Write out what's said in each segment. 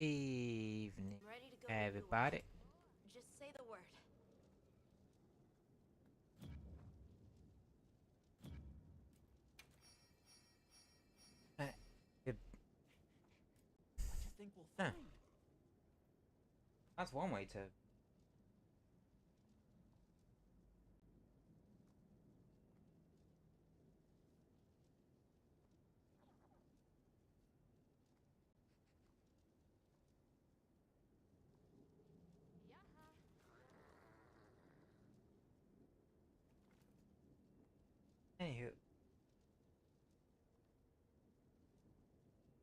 Evening, Ready to go to everybody. Just say the word. Good. What do you think we'll Huh. find? That's one way to. Anywho.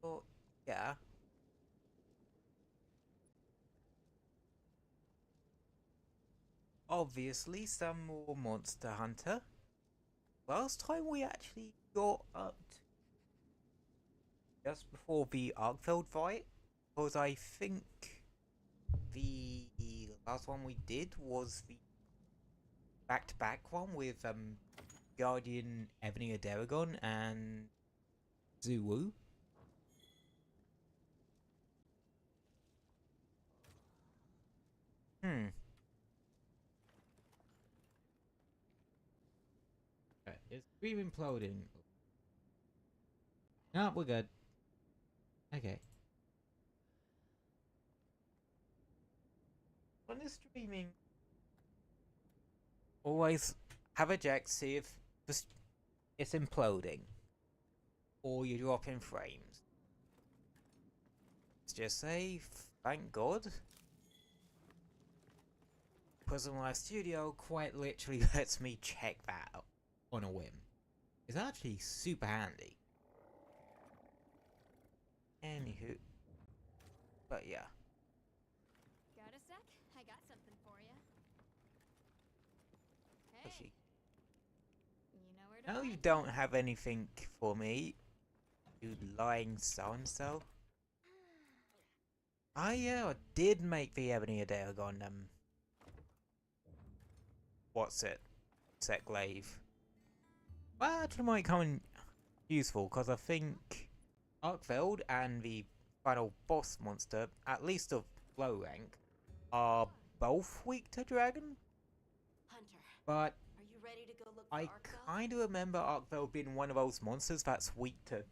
Oh, yeah. Obviously, some more Monster Hunter. Last time we actually got up to just before the Arkfeld fight, because I think the last one we did was the back-to-back one with Guardian Ebony Daragon and Zuwu. Is stream imploding? No, we're good. Okay. When is streaming? Always have a check, see if it's imploding. Or you're dropping frames. Let's just say, thank God. Prism Live Studio quite literally lets me check that on a whim. It's actually super handy. Anywho. But yeah. Got a sec? I got something for you. Hey, She... you know where to No, you find don't me. have anything for me. You lying so-and-so. I did make the Ebony Daragon, what's it? Set glaive. Well, actually might come in useful, because I think Arkfeld and the final boss monster, at least of low rank, are both weak to dragon. Hunter, But are you ready to go look for I Arkfeld? kind of remember Arkfeld being one of those monsters that's weak to...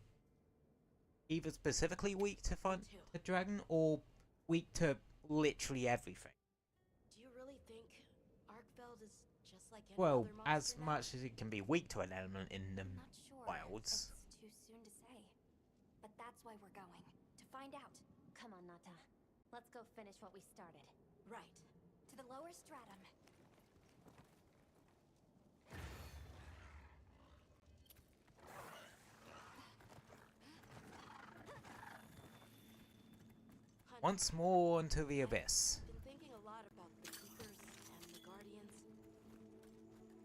either specifically weak to dragon, or weak to literally everything. Do you really think Arkfeld is just like any Well, other monster as now? much as it can be weak to an element in the I'm not sure. wilds. It's too soon to say. But that's why we're going. To find out. Come on, Nata. Let's go finish what we started. Right. To the lower stratum. Hunter, Once more into the abyss. I've been thinking a lot about the Keepers and the Guardians.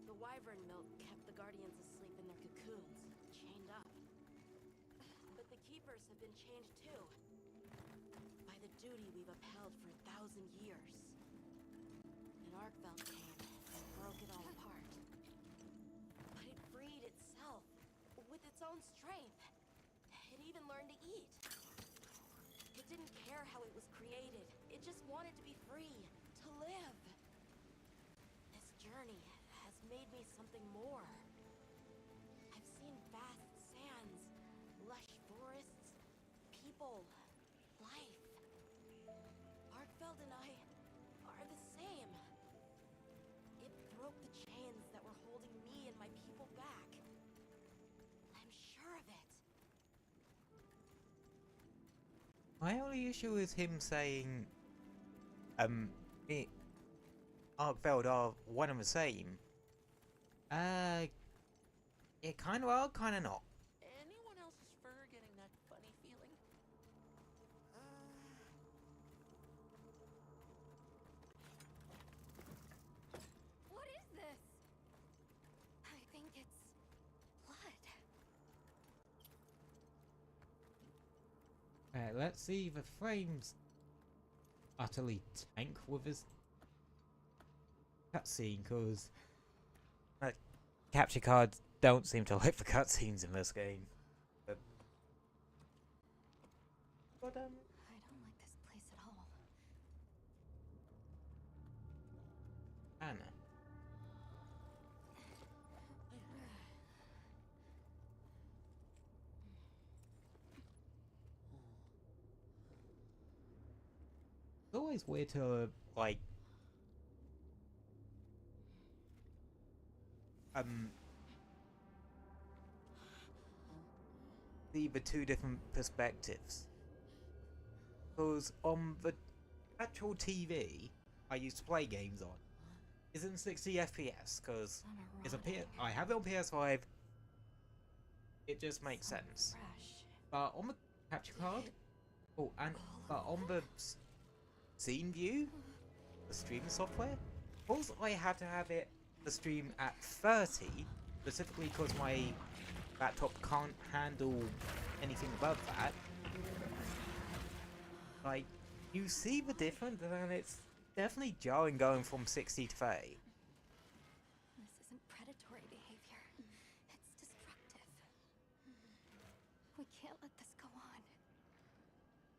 The wyvern milk kept the Guardians asleep in their cocoons, chained up. But the Keepers have been chained too. By the duty we've upheld for 1,000 years. And Arkfeld came and broke it all apart. But it freed itself, with its own strength. It even learned to eat. It didn't care how it was created. It just wanted to be free, to live. This journey has made me something more. I've seen vast sands, lush forests, people, life. Arkfeld and I are the same. It broke the chains that were holding me and my people back. I'm sure of it. My only issue is him saying, Arkfeld are one and the same. It kind of are, kind of not. Anyone else's fur getting that funny feeling? What is this? I think it's blood. Let's see the frames utterly tank with his cutscene, because capture cards don't seem to like the cutscenes in this game. But I don't like this place It's always weird to like see the two different perspectives. Because on the actual TV I used to play games on isn't 60 FPS because it's I have it on PS5. It just makes sense. But on the capture card, but on the scene view, the streaming software, because I had to have the stream at 30, specifically because my laptop can't handle anything above that. Like, you see the difference, and it's definitely jarring going from 60 to 30. This isn't predatory behavior. It's destructive. We can't let this go on.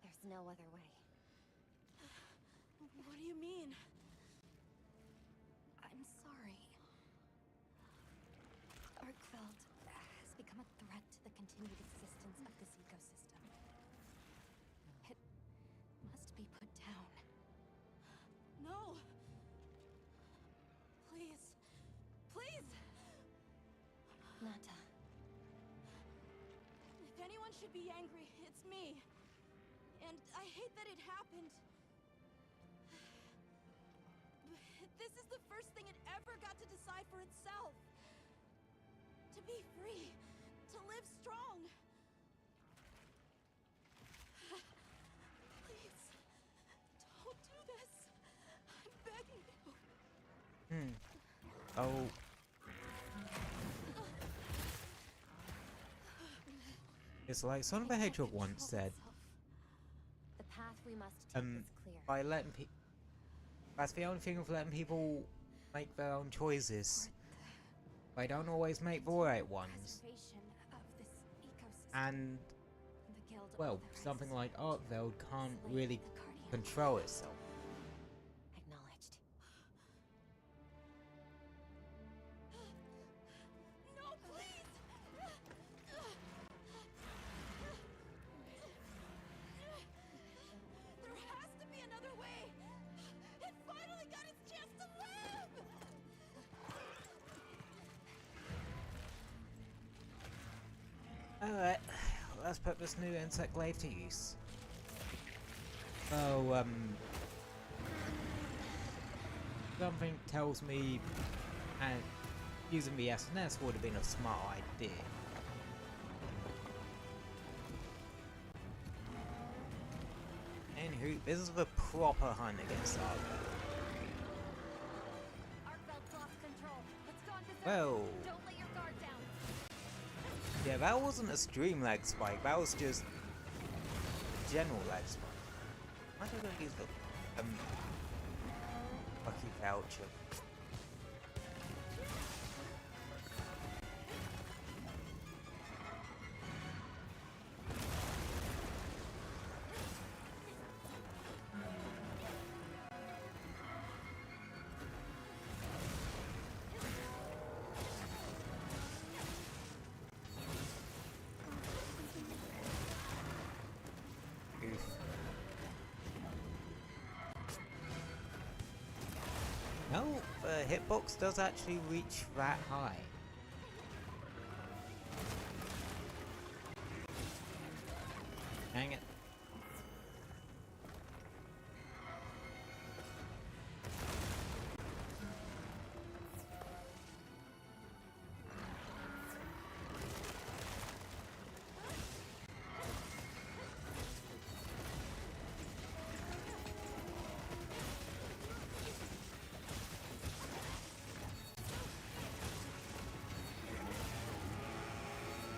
There's no other way. What do you mean? I'm sorry. Arkfeld has become a threat to the continued existence of this ecosystem. It must be put down. No! Please. Please! Nata. If anyone should be angry, it's me. And I hate that it happened. This is the first thing it ever got to decide for itself. To be free. To live strong. Please. Don't do this. I'm begging you. Oh. It's like Sonic the Hedgehog once said, The path we must take is clear. by letting that's the only thing of letting people make their own choices. They don't always make the right ones. Preservation of this ecosystem. And, The Guild well, authorizes something like Arkveld can't slaying really the Guardian. control itself. Acknowledged. No, please! There has to be another way! It finally got its chance to live! Alright, let's put this new insect glaive to use. So, something tells me and using the SNS would have been a smart idea. Anywho, this is the proper hunt against Arkveld. Arkveld's lost control. It's gone berserk. Well, Don't let your guard down. yeah, that wasn't a stream lag spike, that was just general lag spike. Why don't I use the lucky voucher? No, the hitbox does actually reach that high. Dang it.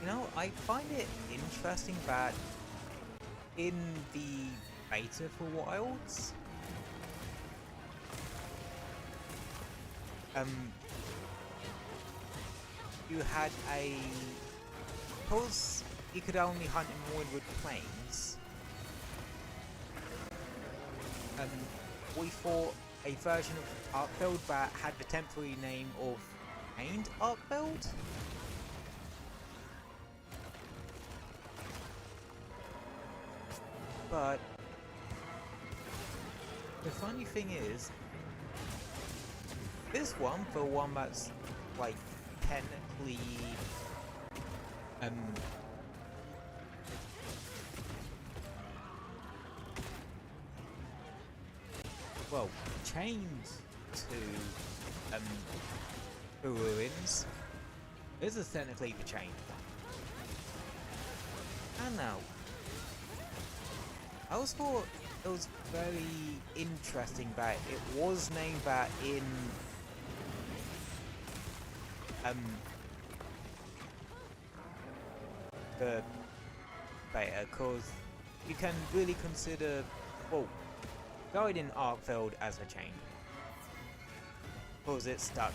You know, I find it interesting that in the beta for Wilds, you had because you could only hunt in Windward Plains, we thought a version of Arkveld that had the temporary name of Pained Arkveld. But The funny thing is, this one, for one that's like technically well, chained to the ruins. This is technically the chain. And now, I always thought it was very interesting that it was named that in the beta, because you can really consider, well, Guardian Arkfeld as a chain. Because it's stuck.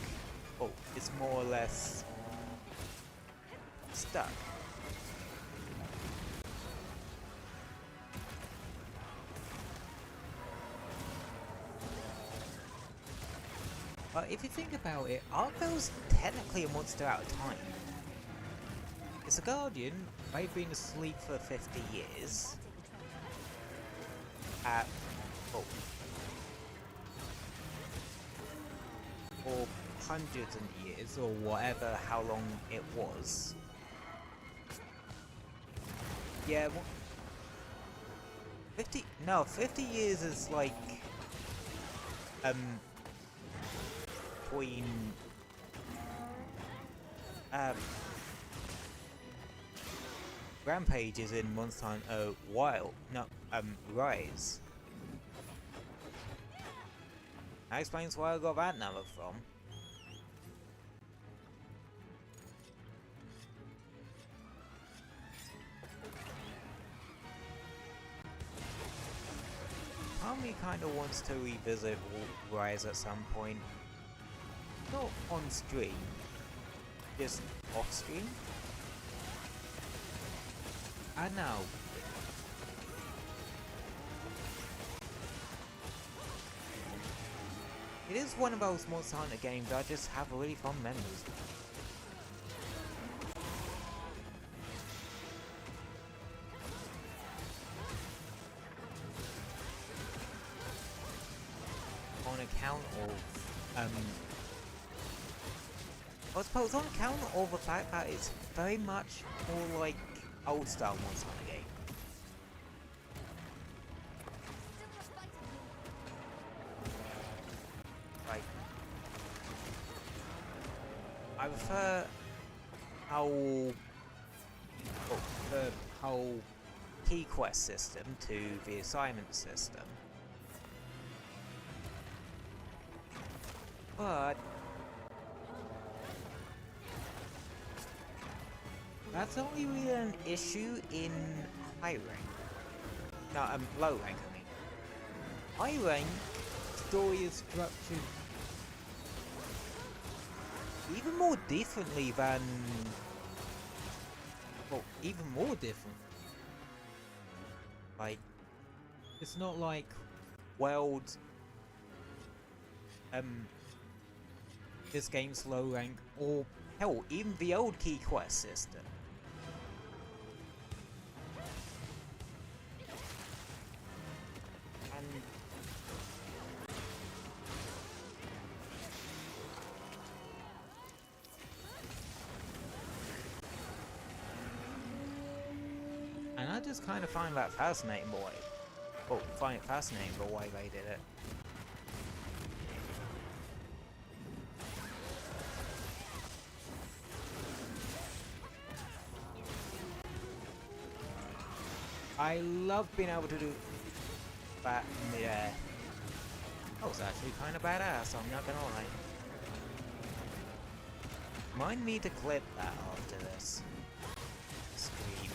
Oh, it's more or less stuck. But if you think about it, Arkfeld's technically a monster out of time. It's a Guardian, they've been asleep for 50 years. Or hundreds of years, or whatever, how long it was. Yeah, 50 years is like, between, Rampage is in Monster Hunter Rise. That explains where I got that number from. Part of me kinda wants to revisit Rise at some point. Not on stream, just off stream. And now, it is one of those Monster Hunter games that I just have really fond memories of. On account of, I suppose on account of the fact that it's very much more like old style Monster Hunter game. Like, I prefer how the whole key quest system to the assignment system, but that's only really an issue in high rank. No, low rank, I mean. High rank, story is structured even more differently than... well, even more different. Like, it's not like World... this game's low rank, or hell, even the old key quest system. And I just kind of find that fascinating, boy. Oh, find it fascinating the way they did it. I love being able to do that in the air. That was actually kind of badass, I'm not gonna lie. Remind me to clip that after this stream.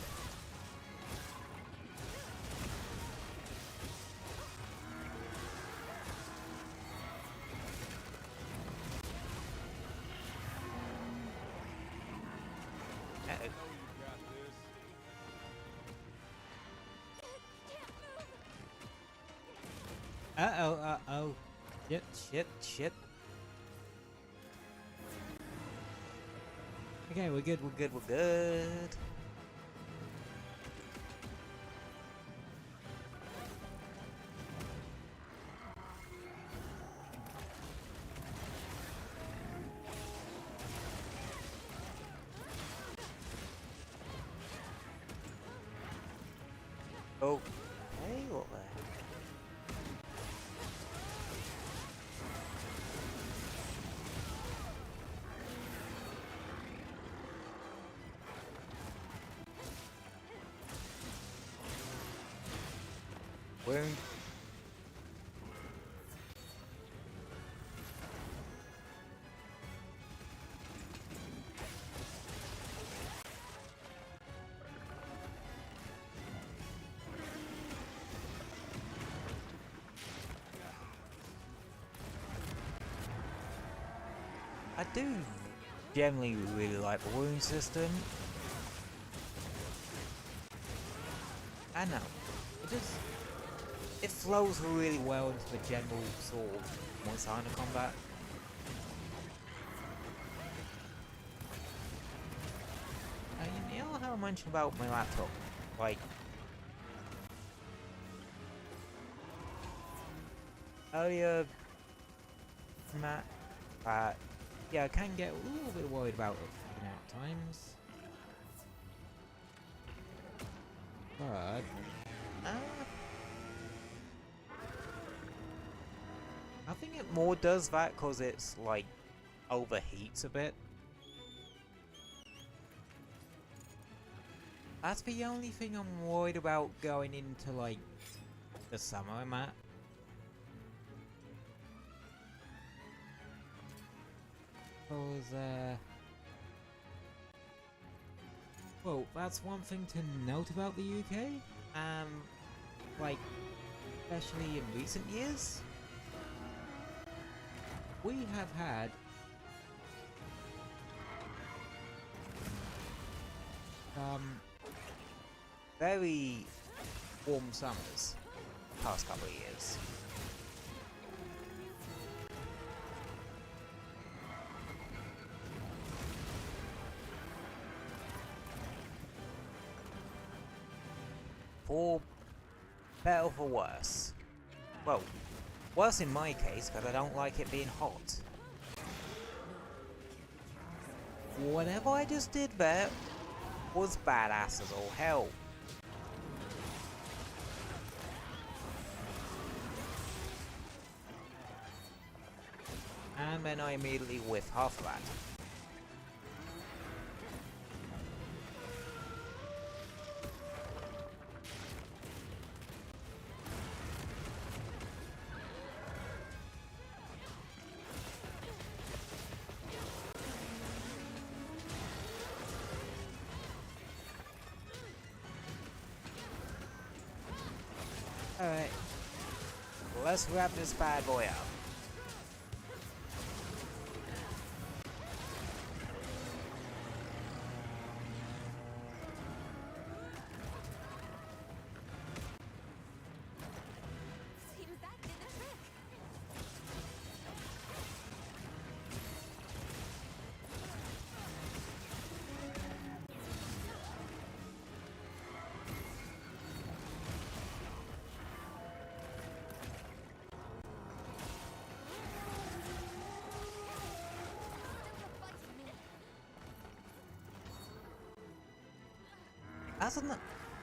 Uh-oh. Shit. Okay, we're good. Oh, hey, what the heck? Wound. I do generally really like the wound system. I know. It flows really well into the general sort of Monster Hunter combat. You know how I mentioned about my laptop? Like, earlier, Matt, yeah, I can get a little bit worried about it freaking out at times. But, I think it more does that because it's, like, overheats a bit. That's the only thing I'm worried about going into, like, the summer I'm at. Because, well, that's one thing to note about the UK. Like, especially in recent years, we have had very warm summers the past couple of years. For better or for worse. Well, worse in my case, because I don't like it being hot. Whatever I just did there was badass as all hell. And then I immediately whiffed half of that. Alright, let's wrap this bad boy up. Seems that did the trick.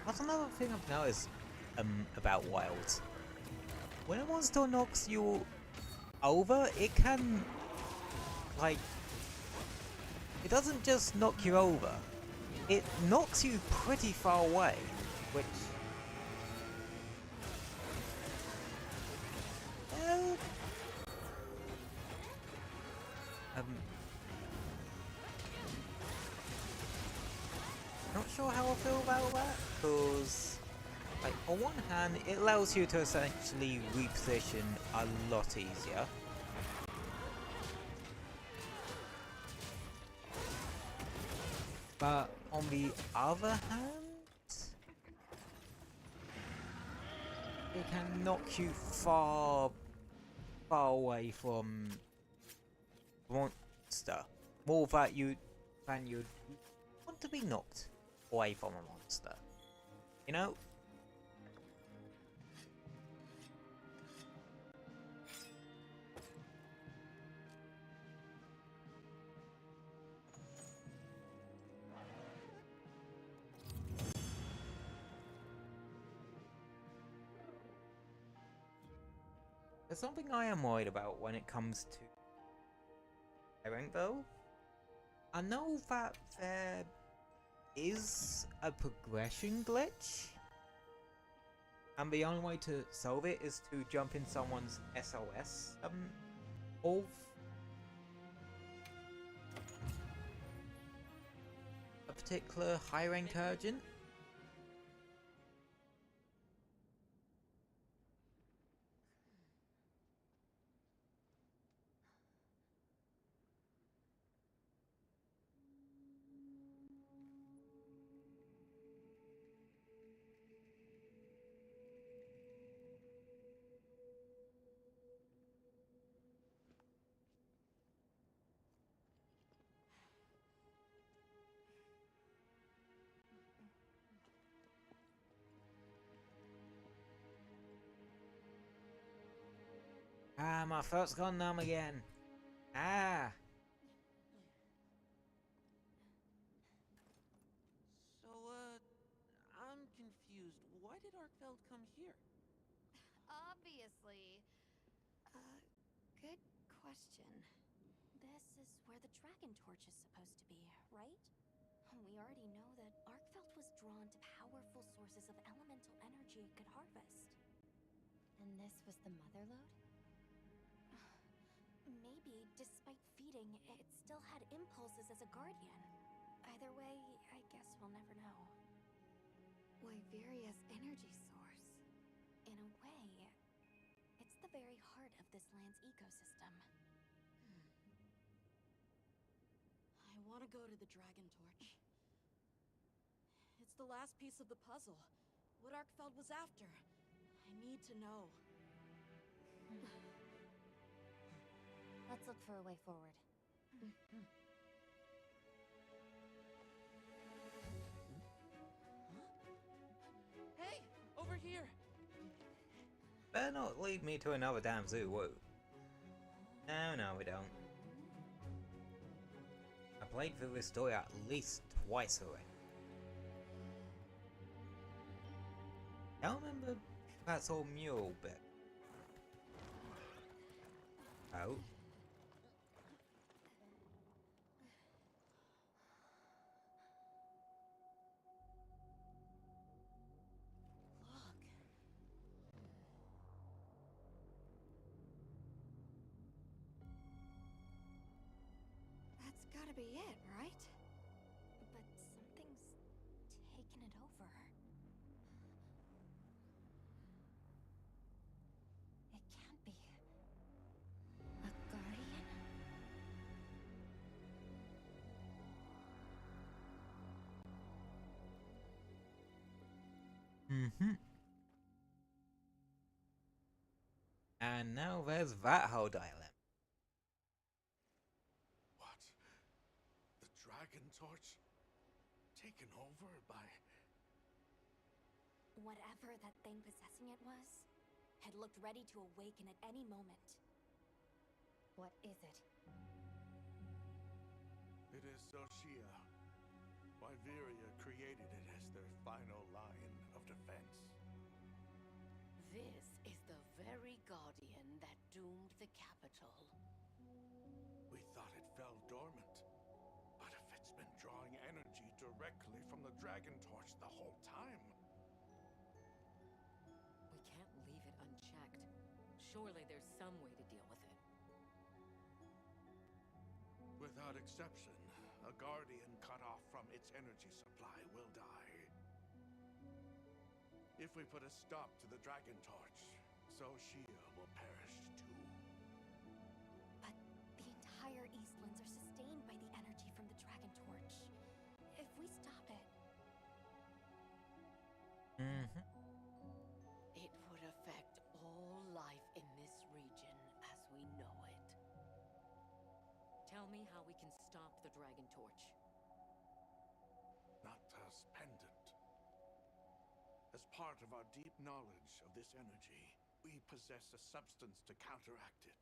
That's another thing I've noticed about Wilds. When a monster knocks you over, it can, like, it doesn't just knock you over, it knocks you pretty far away, which, well, not sure how I feel about that, because, like, on one hand, it allows you to essentially reposition a lot easier. But on the other hand, it can knock you far away from monster. More that you'd want to be knocked away from a monster. You know? There's something I am worried about when it comes to pairing though. I know that there is a progression glitch, and the only way to solve it is to jump in someone's SOS of a particular high rank urgent. Ah, my throat's gone numb again. Ah. So, I'm confused. Why did Arkfeld come here? Obviously. Good question. This is where the Dragon Torch is supposed to be, right? We already know that Arkfeld was drawn to powerful sources of elemental energy it could harvest. And this was the mother lode? Maybe, despite feeding, it still had impulses as a guardian. Either way, I guess we'll never know. Wyveria's energy source. In a way, it's the very heart of this land's ecosystem. I want to go to the Dragon Torch. It's the last piece of the puzzle. What Arkfeld was after. I need to know. Let's look for a way forward. Hey, over here. Better not lead me to another damn zoo, whoa. No, we don't. I played through this story at least twice already. I don't remember that whole mule bit. Oh. That's gotta be it, right? But something's taken it over. It can't be. A guardian? And now there's that whole dilemma. What? The Dragon Torch? Taken over by... Whatever that thing possessing it was, had looked ready to awaken at any moment. What is it? It is Soshia. Wyveria created it as their final line of defense. This is the very guardian that doomed the capital. We thought it fell dormant. But if it's been drawing energy directly from the Dragon Torch the whole time... We can't leave it unchecked. Surely there's some way to deal with it. Without exception, a guardian cut off from its energy supply will die. If we put a stop to the Dragon Torch, Soshia will perish too. But the entire Eastlands are sustained by the energy from the Dragon Torch. If we stop it... It would affect all life in this region as we know it. Tell me how we can stop the Dragon Torch. Nata's pendant. As part of our deep knowledge of this energy, we possess a substance to counteract it.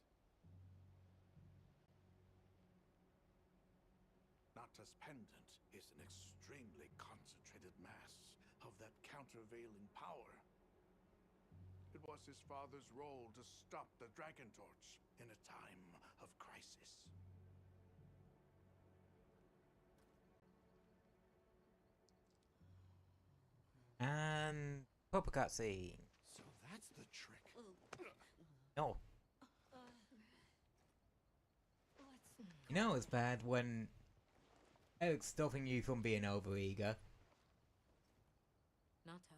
Nata's pendant is an extremely concentrated mass of that countervailing power. It was his father's role to stop the Dragon Torch in a time of crisis. And proper cutscene. So that's the trick. Oh, Let's you know it's bad when Eric's stopping you from being overeager. Nata,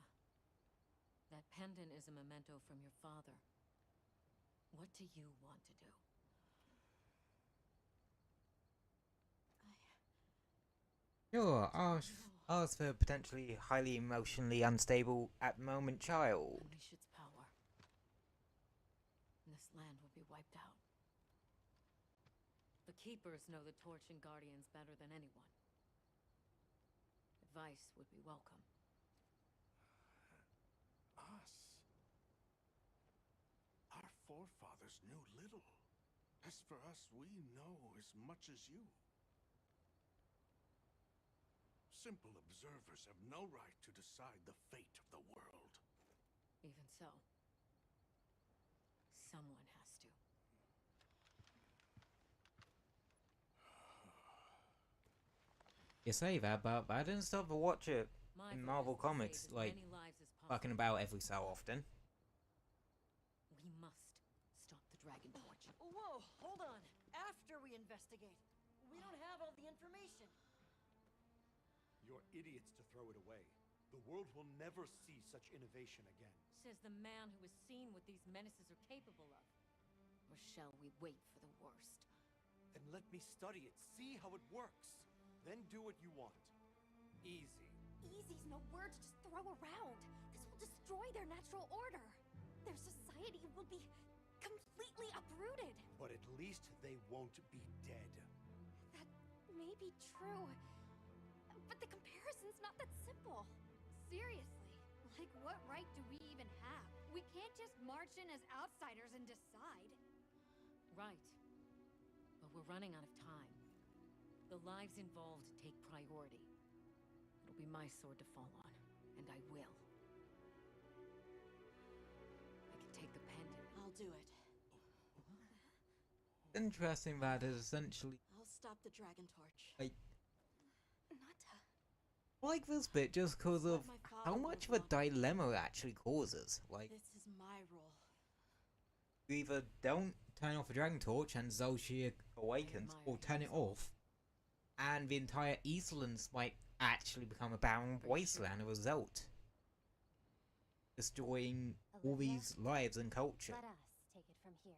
that pendant is a memento from your father. What do you want to do? Sure, ask for a potentially highly emotionally unstable at the moment child. Unleash its power. And this land will be wiped out. The Keepers know the Torch and Guardians better than anyone. Advice would be welcome. Us? Our forefathers knew little. As for us, we know as much as you. Simple observers have no right to decide the fate of the world. Even so, someone has to. You say that, but I didn't stop to watch it My in vote Marvel is to save Comics, as like, many lives as possible. fucking about every so often. We must stop the Dragon Torch. Whoa, hold on. After we investigate. We don't have all the information. You're idiots to throw it away. The world will never see such innovation again. Says the man who has seen what these menaces are capable of. Or shall we wait for the worst? Then let me study it, see how it works. Then do what you want. Easy. Easy's no word to just throw around. This will destroy their natural order. Their society will be completely uprooted. But at least they won't be dead. That may be true. But the comparison's not that simple. Seriously, like what right do we even have? We can't just march in as outsiders and decide. Right. But we're running out of time. The lives involved take priority. It'll be my sword to fall on, and I will. I can take the pendant. I'll do it. Interesting that is essentially I'll stop the Dragon Torch. Nata. like this bit just because of What my how father much of would a want. dilemma it actually causes. Like, This is my role. you either don't turn off the Dragon Torch and Zolshia awakens, or turn it off, and the entire Eastlands might actually become a barren wasteland as a result, destroying all Olivia, these lives and culture. Let us take it from here.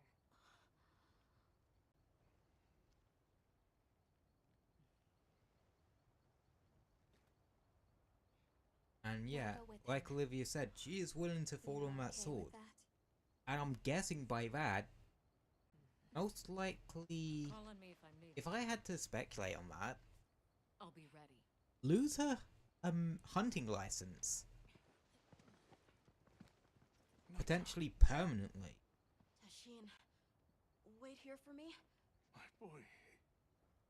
And yeah, go with like him. Olivia said, she is willing to fall You're on that okay sword. with that? And I'm guessing by that, most likely, Call on me if I'm needed. if I had to speculate on that, I'll be ready. lose her hunting license. Potentially permanently. Tashin, wait here for me. My boy.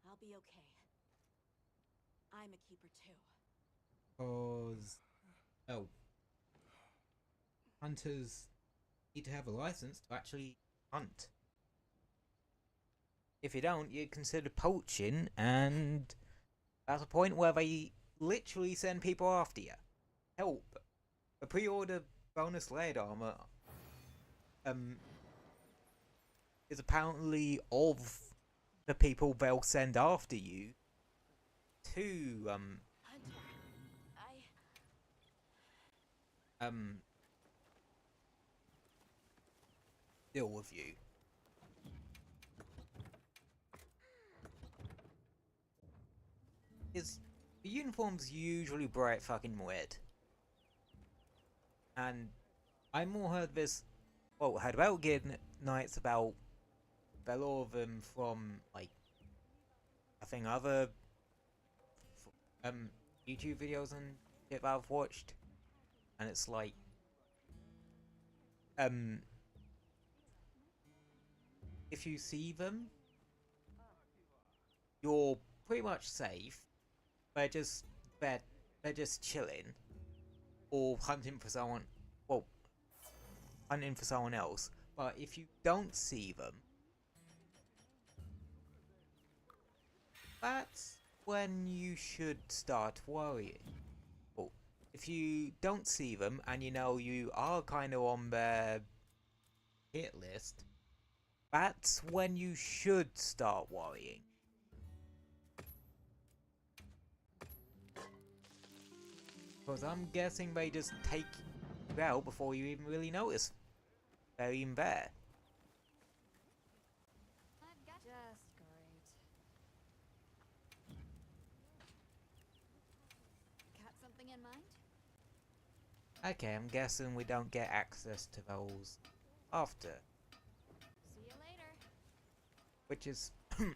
I'll be okay. I'm a keeper too. Cause, oh, hunters need to have a license to actually hunt. If you don't, you're considered poaching, and that's a point where they literally send people after you. Help! A pre-order bonus layered armor is apparently of the people they'll send after you to Hunter, deal with you. The uniform's usually bright fucking red. And I more heard this, well, heard about Gear Knights, about a lot of them from, like, I think other YouTube videos and shit that I've watched. And it's like, if you see them, you're pretty much safe. They're just chilling or hunting for someone. Well, hunting for someone else. But if you don't see them, that's when you should start worrying. Well, if you don't see them and you know you are kind of on their hit list, that's when you should start worrying. Because I'm guessing they just take you out before you even really notice they're even there. I've got just great. Got something in mind? Okay, I'm guessing we don't get access to those after. See you later. Which is... it's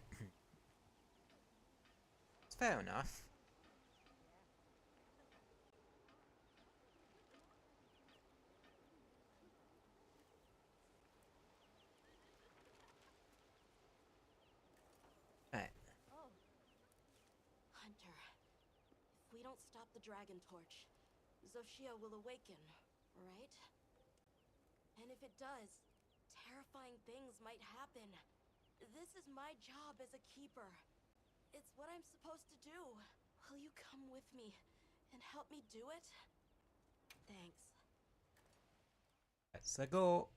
fair enough. Right. Oh. Hunter, if we don't stop the dragon torch, Zoshia will awaken, right? And if it does, terrifying things might happen. This is my job as a keeper. It's what I'm supposed to do. Will you come with me and help me do it? Thanks. Let's go.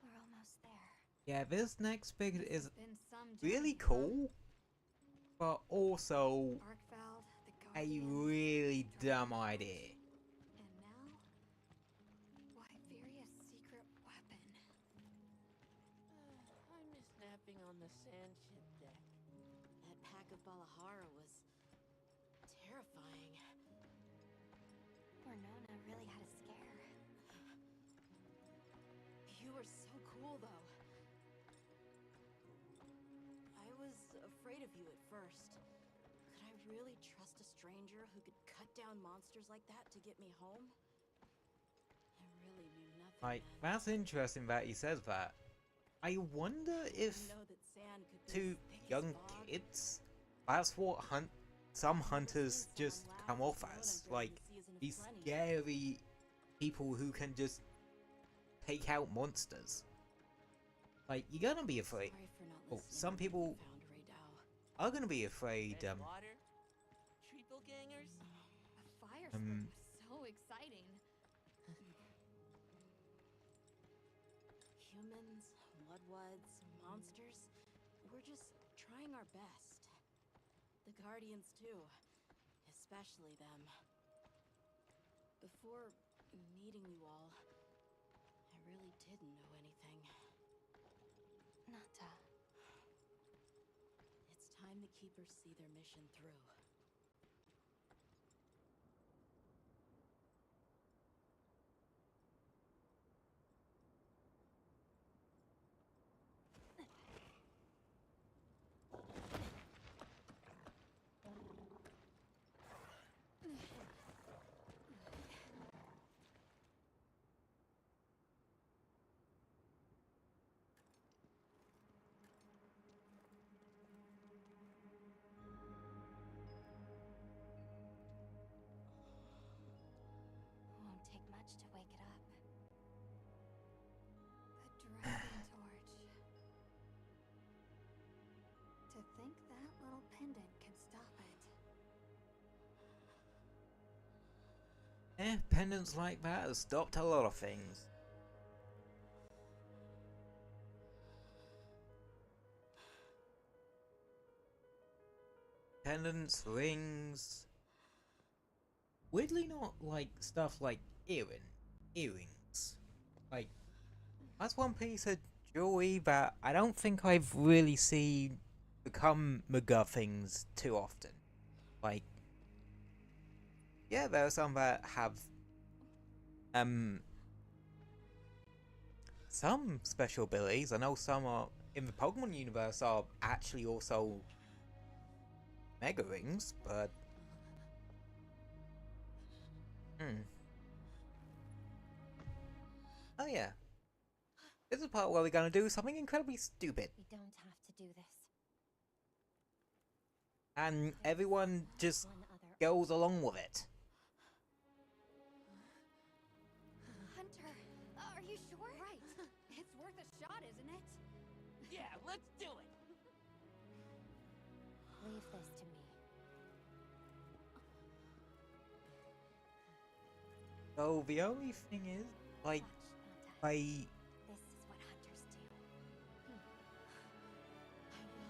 We're almost there. Yeah, this next bit is Been some really journey, huh? cool, but also Arkfeld, the a Guardians, really the dumb Dragon idea. Torch, and now, Wyveria's secret weapon. I miss napping on the sand ship deck. That pack of Balahara was terrifying. Nona really had a scare. You were so cool, though. I was afraid of you at first. Could I really trust a stranger who could cut down monsters like that to get me home? I really knew nothing Like, then. that's interesting that he says that. I wonder if Didn't know that sand could be to as thick as young fog. kids, that's what some hunters Since just our come last off as. Corona Like, during the season of these plenty. scary people who can just take out monsters. Like, you're gonna be afraid. Sorry for not Oh, listening some when you people found Raydao. are gonna be afraid, Red water? Triple gangers? A fire sport Um, was so exciting. Humans, mudwoods, monsters, we're just trying our best. The Guardians too, especially them. Before meeting you all, I really didn't know anything. Nata. It's time the Keepers see their mission through. Won't take much to wake it up. The Dragon Torch. To think that little pendant could stop it. Pendants like that have stopped a lot of things. Pendants, rings. Weirdly not like stuff like earrings. Like, that's one piece of jewelry that I don't think I've really seen become MacGuffins too often. Like, yeah, there are some that have some special abilities. I know some are in the Pokemon universe are actually also Mega Rings, but Oh yeah. This is the part where we're gonna do something incredibly stupid. We don't have to do this. And everyone just One other. goes along with it. Hunter, are you sure? Right. It's worth a shot, isn't it? Yeah, let's do it. Leave this to me. So the only thing is, like, Watch, not touch. I This is what hunters do. I will.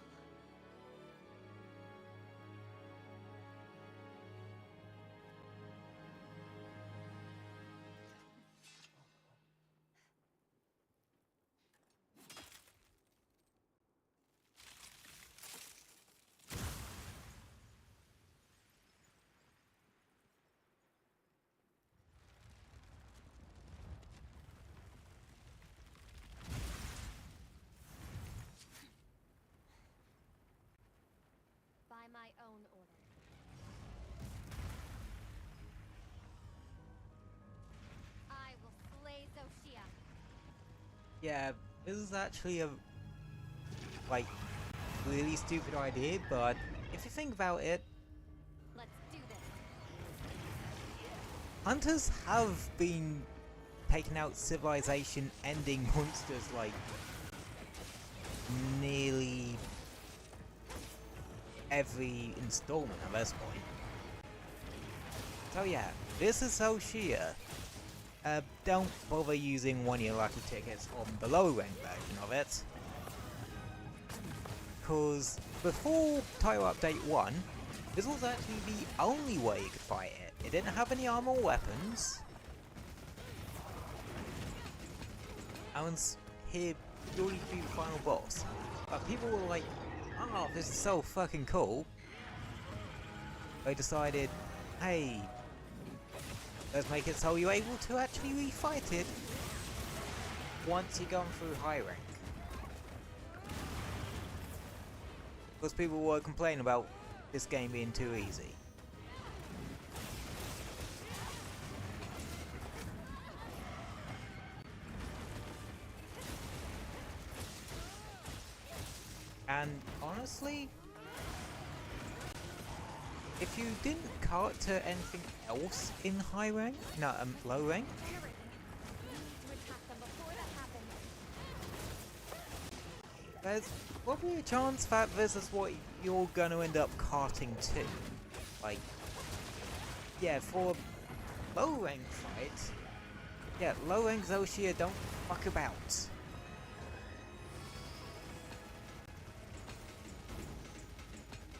By my own order. I will slay Zoshia. yeah, this is actually a like really stupid idea, but if you think about it, Let's do this. hunters have been taking out civilization-ending monsters like nearly every installment at this point. So yeah, this is Zoshia. Don't bother using one of your lucky tickets on the low rank version of it. Cause before Title Update 1, this was actually the only way you could fight it. It didn't have any armor or weapons. And here purely be the final boss. But people were like, oh, this is so fucking cool. They decided, hey, let's make it so you're able to actually refight it once you've gone through high rank. Because people were complaining about this game being too easy. And honestly, if you didn't cart to anything else in high rank, no, low rank, To attack them before that happens. there's probably a chance that this is what you're gonna end up carting to. Like, yeah, for a low rank fight, yeah, low rank Zoshia don't fuck about.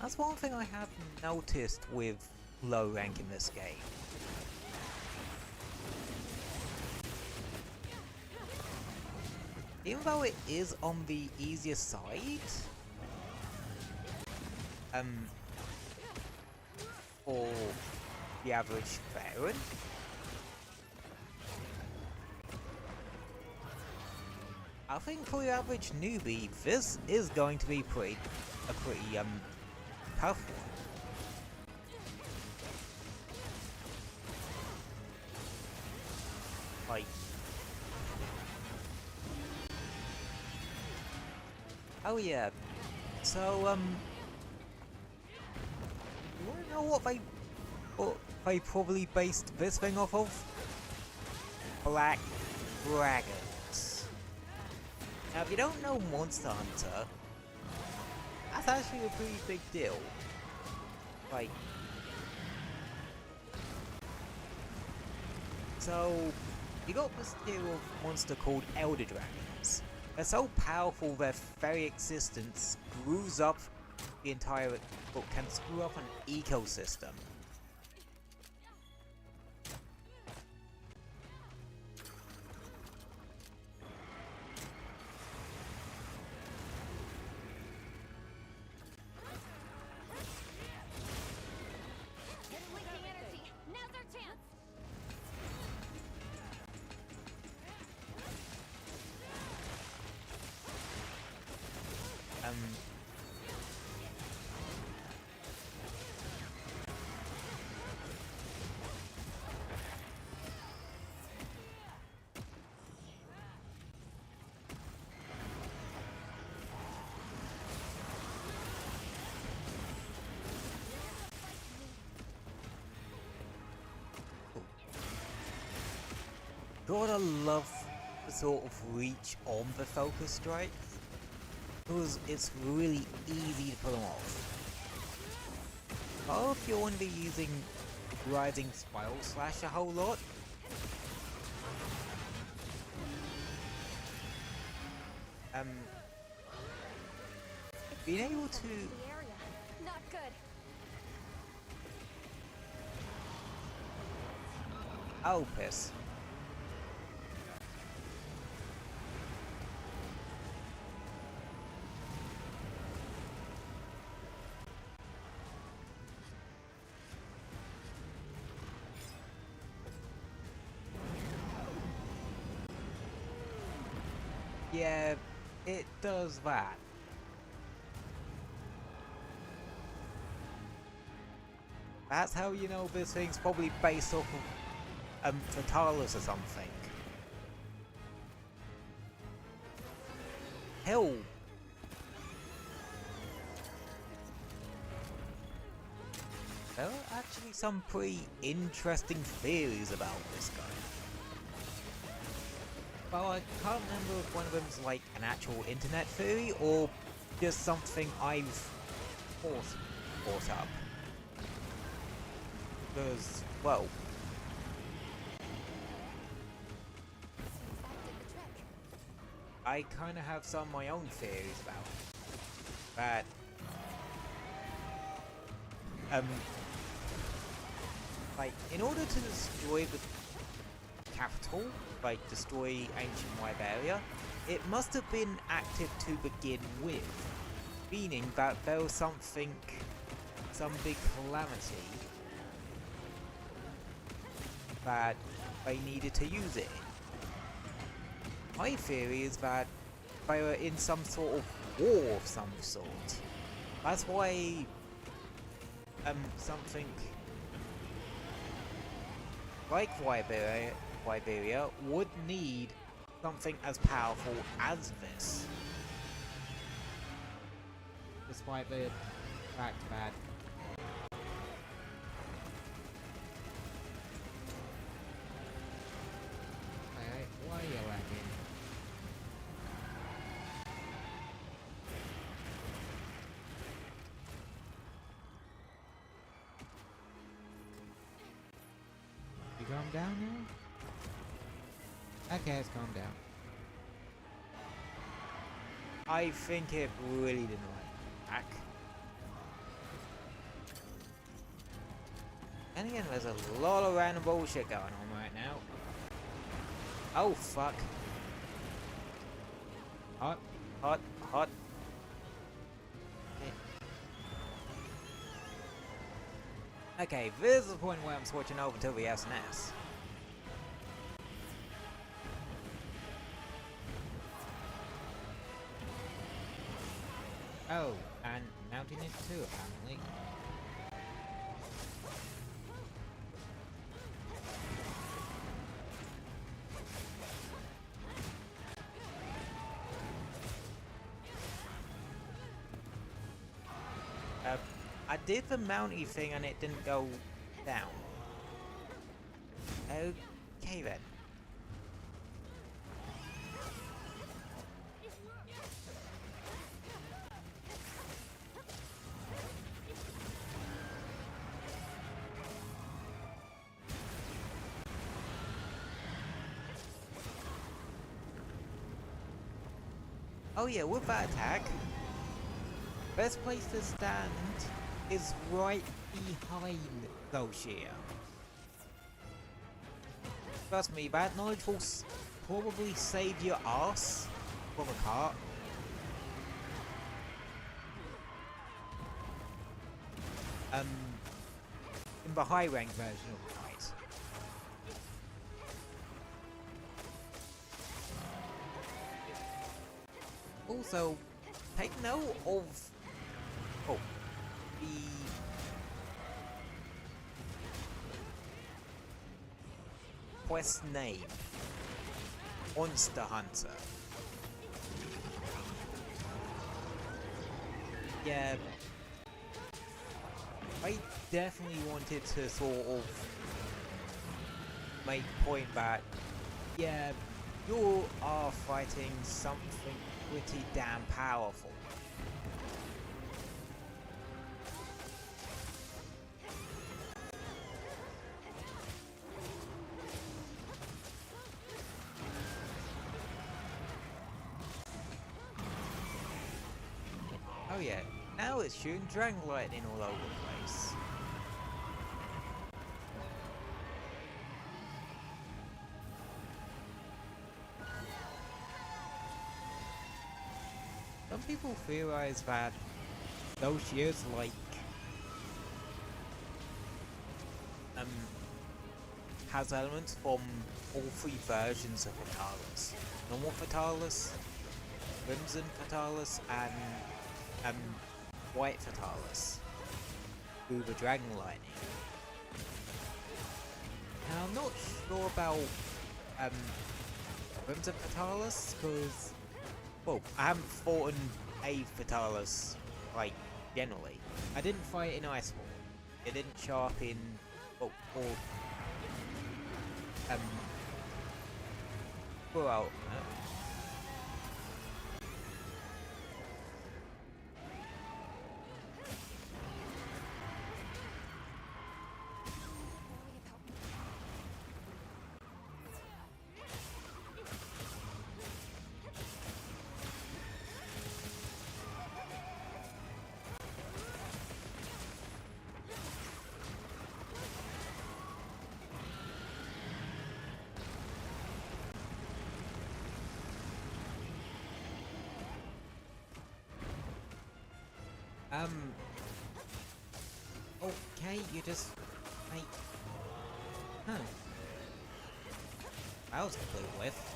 That's one thing I have noticed with low rank in this game. Even though it is on the easier side, for the average veteran, I think for the average newbie, this is going to be a pretty tough one. Like, oh yeah, so you wanna know what they probably based this thing off of? Black dragons. Now if you don't know Monster Hunter, that's actually a pretty big deal. Like, so you got this tier of monster called Elder Dragons. They're so powerful their very existence screws up the entire, well, can screw up an ecosystem. Linking energy. Now's our chance. Um, gotta love the sort of reach on the focus strikes, because it's really easy to pull them off. Or if you're going to be using Rising Spiral Slash a whole lot, being able to... The area. Not good. Oh, piss. Yeah, it does that. That's how you know this thing's probably based off of Fatalis or something. Hell. There are actually some pretty interesting theories about this guy. Well, I can't remember if one of them's like an actual internet theory or just something I've thought up. Because, well, I kind of have some of my own theories about it. That, like, in order to destroy the capital, like destroy ancient Wyberia, it must have been active to begin with, meaning that there was some big calamity that they needed to use it in. My theory is that they were in some sort of war of some sort. That's why something like Wyberia would need something as powerful as this. Despite the fact that why are you lagging? You calm down now? Okay, it's calmed down. I think it really didn't like back. And again, there's a lot of random bullshit going on right now. Oh fuck. Hot, hot, hot. Okay, this is the point where I'm switching over to the SNS. Oh, and mounting it too, apparently. I did the mounty thing and it didn't go down. Okay then. Oh yeah, with that attack, best place to stand is right behind Goshir. Trust me, that knowledge will probably save your ass from a cart. In the high rank version of the fight. Also, take note of the quest name, Monster Hunter. Yeah, I definitely wanted to sort of make point that yeah, you are fighting something pretty damn powerful. Oh yeah, now it's shooting dragon lightning all over the place. Some people theorize that those shields has elements from all three versions of Fatalis. Normal Fatalis, Crimson Fatalis, and White Fatalis through the Dragon Lightning. Now I'm not sure about Crimson Fatalis, because well, I haven't fought a Fatalis like generally. I didn't fight in Iceborne. It didn't show up in well, okay, you just like, huh? That was a complete whiff.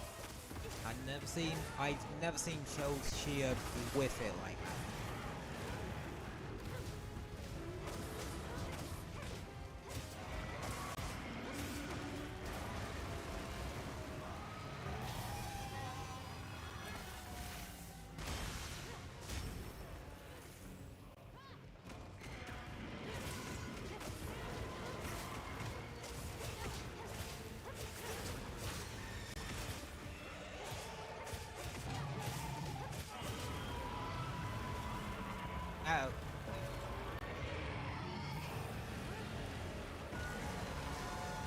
I've never seen Shia whiff it like that. Oh.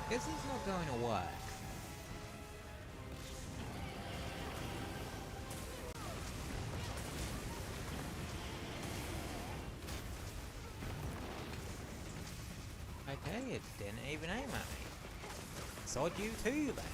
This is not going to work. Okay, it didn't even aim at me. Sod you too, then.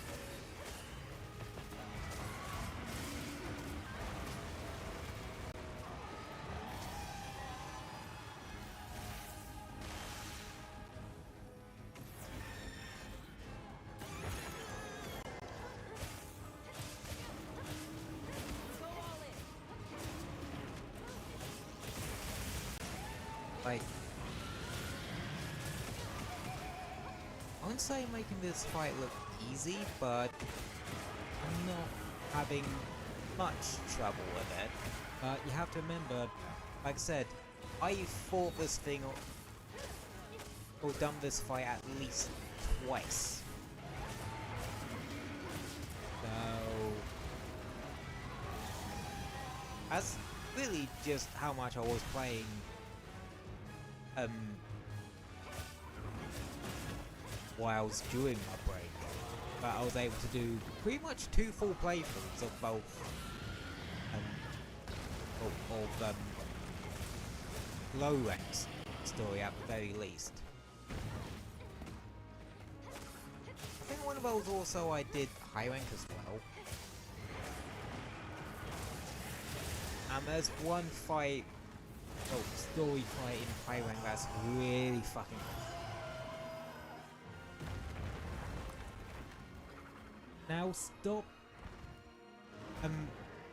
Like, I wouldn't say making this fight look easy, but I'm not having much trouble with it. But you have to remember, like I said, I fought this thing or done this fight at least twice. So that's really just how much I was playing while I was doing my break, but I was able to do pretty much 2 full playthroughs of both low ranks story at the very least. I think one of those also I did high rank as well. And there's one fight, story fight in high rank that's really fucking hard. Now stop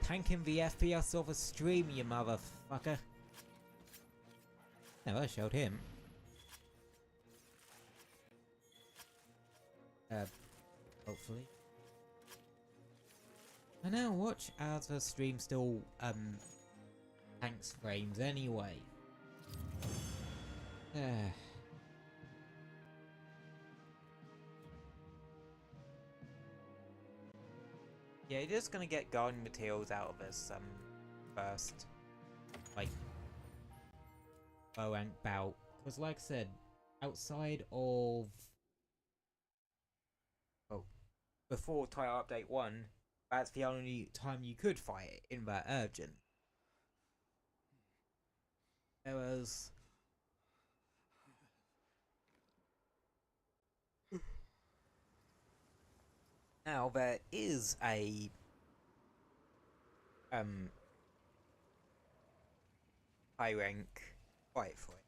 tanking the FPS of a stream, you motherfucker. Never showed him. Hopefully. And now watch as the stream still tanks frames anyway. Yeah, you're just gonna get gardening materials out of this first, like bow and bout, because like I said, outside of before Title Update 1, that's the only time you could fight it in that urgent. There was now there is a high rank fight for it.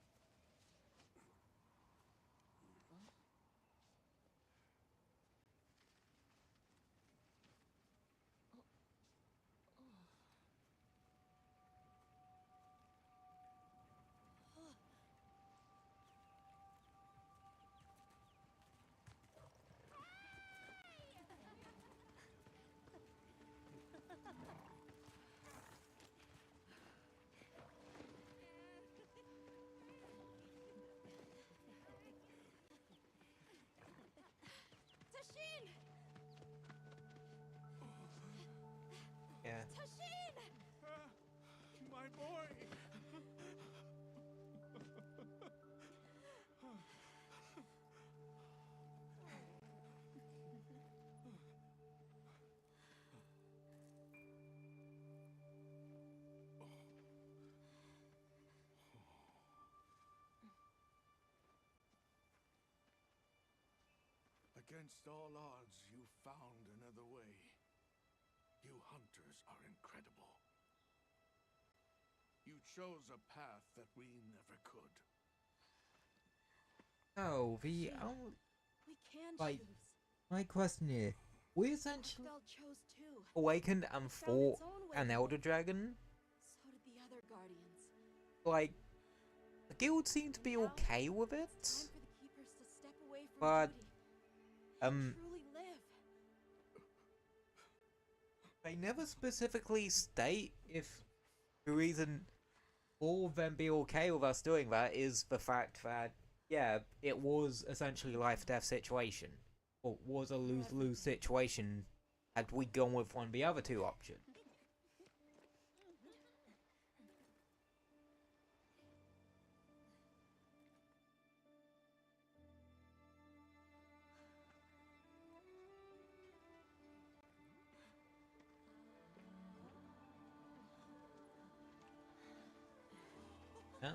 Tashin! Yeah. Tashin! My boy! Against all odds, you found another way. You hunters are incredible. You chose a path that we never could. Oh, We can like, choose. my question here, we essentially Arkfeld chose too. awakened and It found fought its own way an home. Elder Dragon. So did the other guardians. Like, the guild seemed to be Now, okay with it, it's time for the keepers to step away from but duty and truly live. they never specifically state if the reason all of them be okay with us doing that is the fact that, yeah, it was essentially a life-death situation. Or was a lose-lose situation had we gone with one of the other two options. Yeah.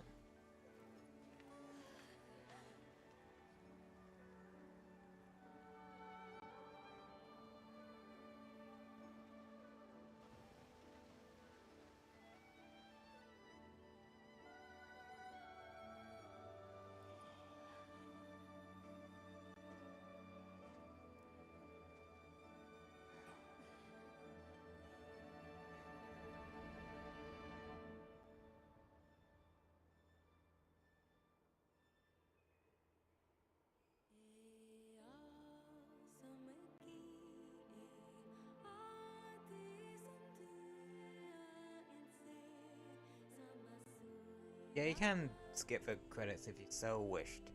Yeah, you can skip the credits if you so wished.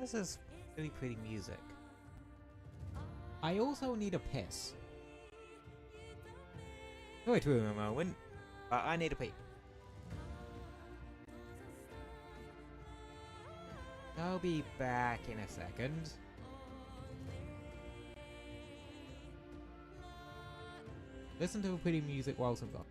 This is really pretty music. I also need a piss. Wait a moment, but I need a pee. I'll be back in a second. Listen to the pretty music whilst I'm gone.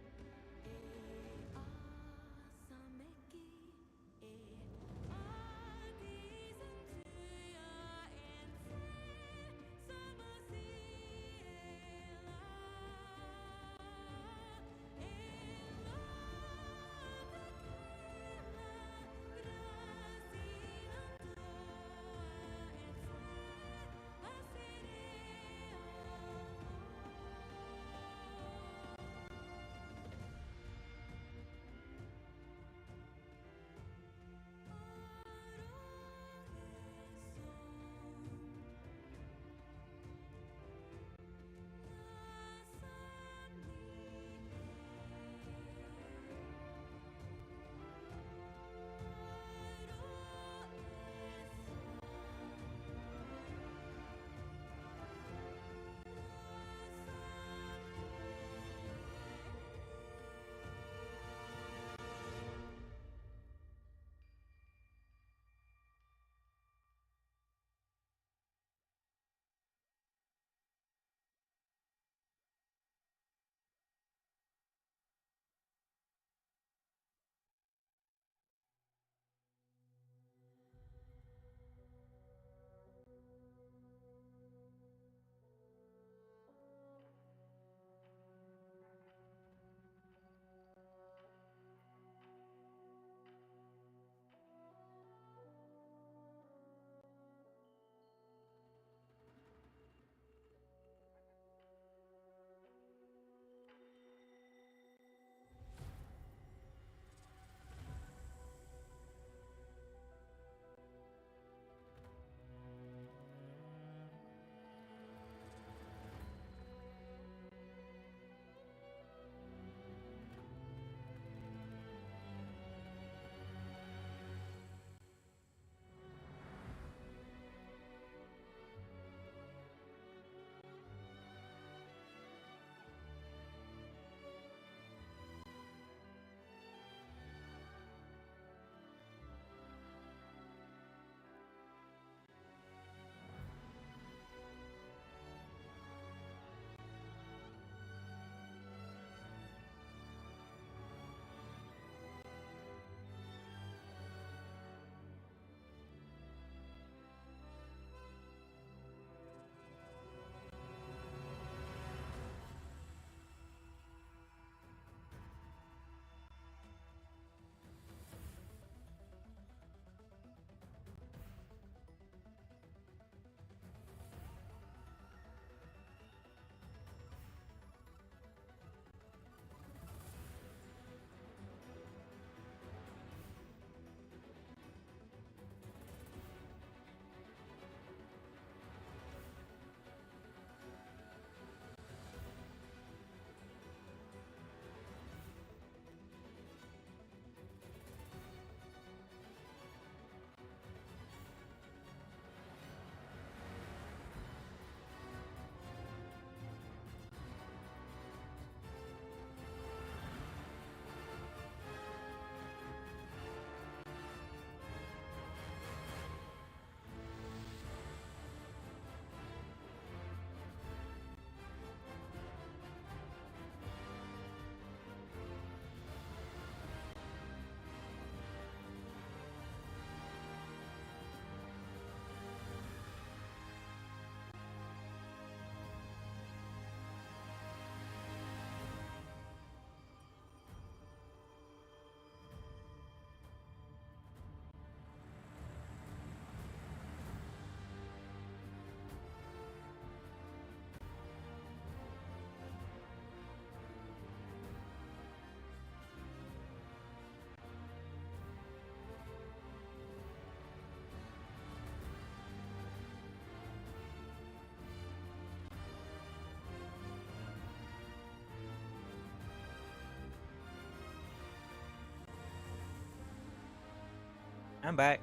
I'm back.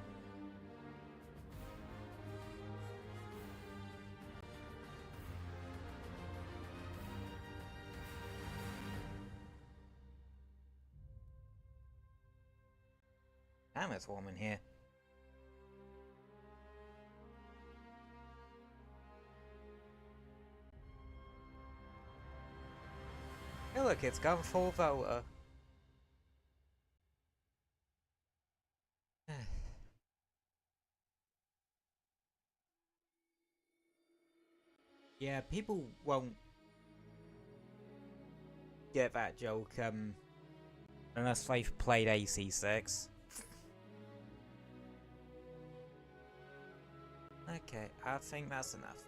Damn, it's warm in here. Hey look, it's gone full voter. Yeah, people won't get that joke, unless they've played AC6. Okay, I think that's enough.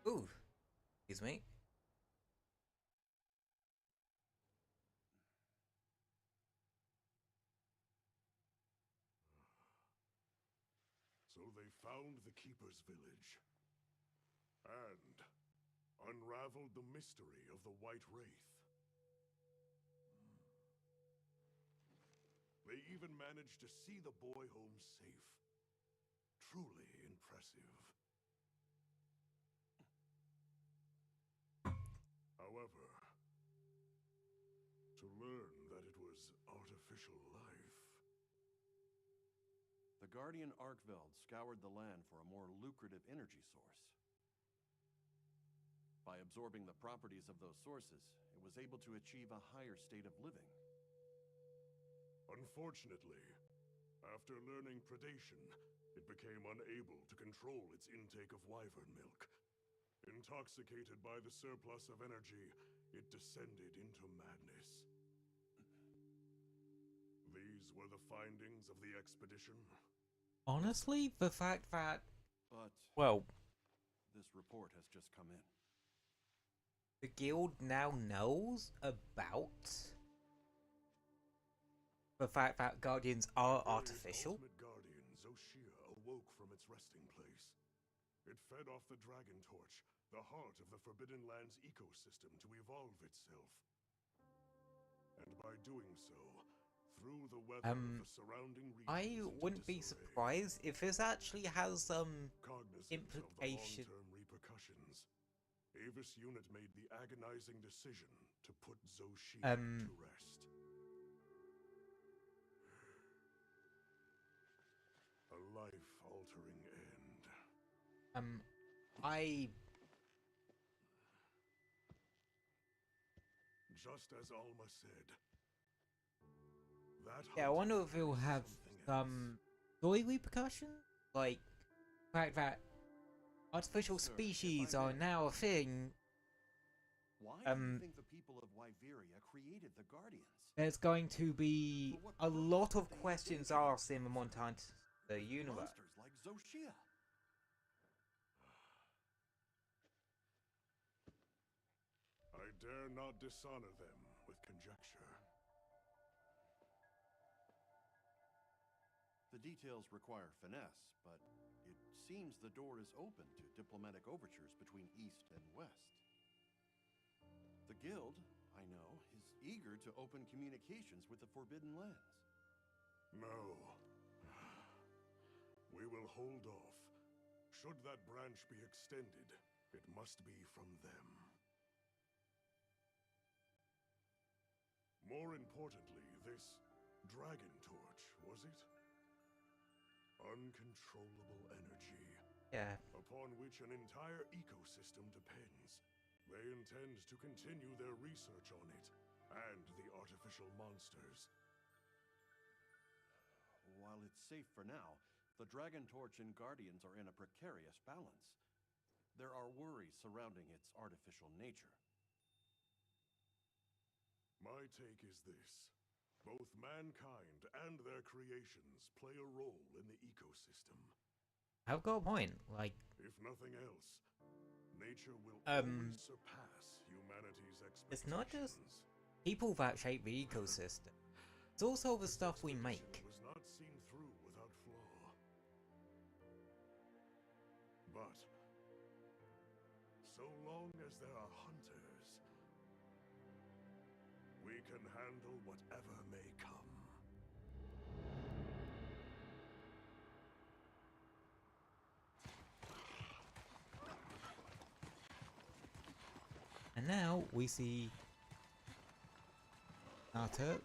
Ooh, excuse me. So they found the Keeper's village and unraveled the mystery of the White Wraith. They even managed to see the boy home safe. Truly impressive. However, to learn that it was artificial life. The Guardian Arkveld scoured the land for a more lucrative energy source. By absorbing the properties of those sources, it was able to achieve a higher state of living. Unfortunately, after learning predation, it became unable to control its intake of wyvern milk. Intoxicated by the surplus of energy, it descended into madness. These were the findings of the expedition. Honestly, the fact that, But well, this report has just come in. the guild now knows about the fact that guardians are artificial. Ultimate guardian, Zoshia, awoke from its resting place. It fed off the Dragon Torch, the heart of the Forbidden Lands ecosystem, to evolve itself. And by doing so, through the weather of the surrounding regions I into wouldn't be disarray. surprised if this actually has some Cognizant implication. of the long-term repercussions, Avis Unit made the agonizing decision to put Zoshia to rest. A life-altering end. I Just as Alma said. That yeah, I hunt wonder if it will is have something some story repercussions, like the fact that artificial Sir, if species I are may. now a thing. Why do you think the people of Wyveria created the Guardians? There's going to be For what a purpose lot did of they questions engage in asked in the Montant the universe. Monsters like Zoshia. I dare not dishonor them with conjecture. The details require finesse, but it seems the door is open to diplomatic overtures between East and West. The Guild, I know, is eager to open communications with the Forbidden Lands. No. We will hold off. Should that branch be extended, it must be from them. More importantly, this Dragon Torch, was it? Uncontrollable energy. Yeah. Upon which an entire ecosystem depends. They intend to continue their research on it, and the artificial monsters. While it's safe for now, the Dragon Torch and Guardians are in a precarious balance. There are worries surrounding its artificial nature. My take is this. Both mankind and their creations play a role in the ecosystem. I've got a point. Like, If nothing else, nature will always surpass humanity's expectations. it's not just people that shape the ecosystem. It's also the stuff we make. Was not seen through without flaw. But so long as there are hunters, we can handle whatever may come. And now we see Naruto.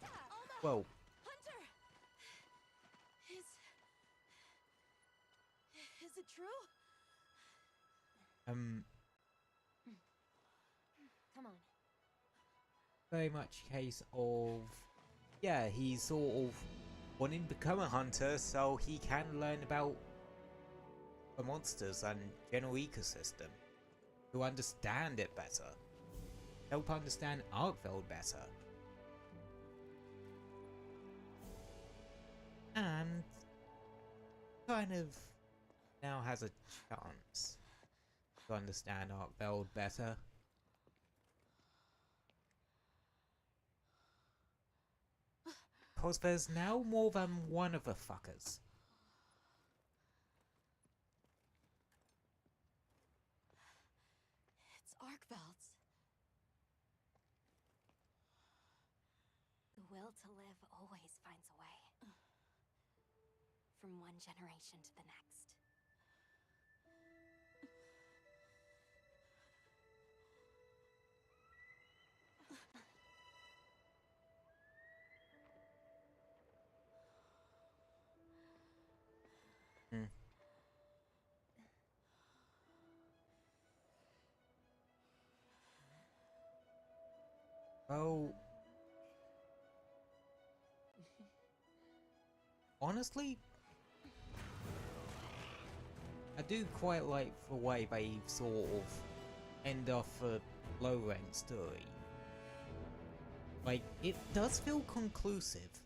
Well, Hunter! Is it true? Come on. very much a case of, yeah, he's sort of wanting to become a hunter so he can learn about the monsters and general ecosystem to understand it better, help understand Arkveld better, and kind of now has a chance to understand Arkveld better. Because there's now more than one of the fuckers. It's Arkveld's. The will to live always finds a way. From one generation to the next. Well, honestly, I do quite like the way they sort of end off a low-rank story. Like, it does feel conclusive.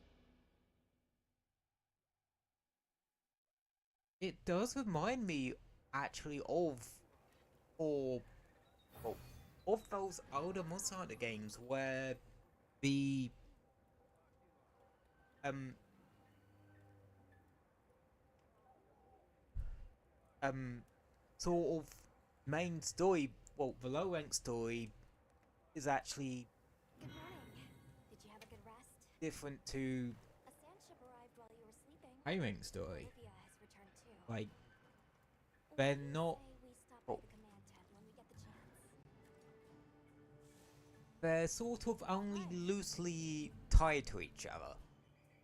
It does remind me, actually, of those older Monster Hunter games where the sort of main story, well, the low rank story is actually Good morning. Did you have a good rest? different to A sand ship arrived while you were sleeping. high rank story. Olivia has returned too. Like, What they're do you not, say we stop oh, by the command tent when we get the chance? they're sort of only loosely tied to each other.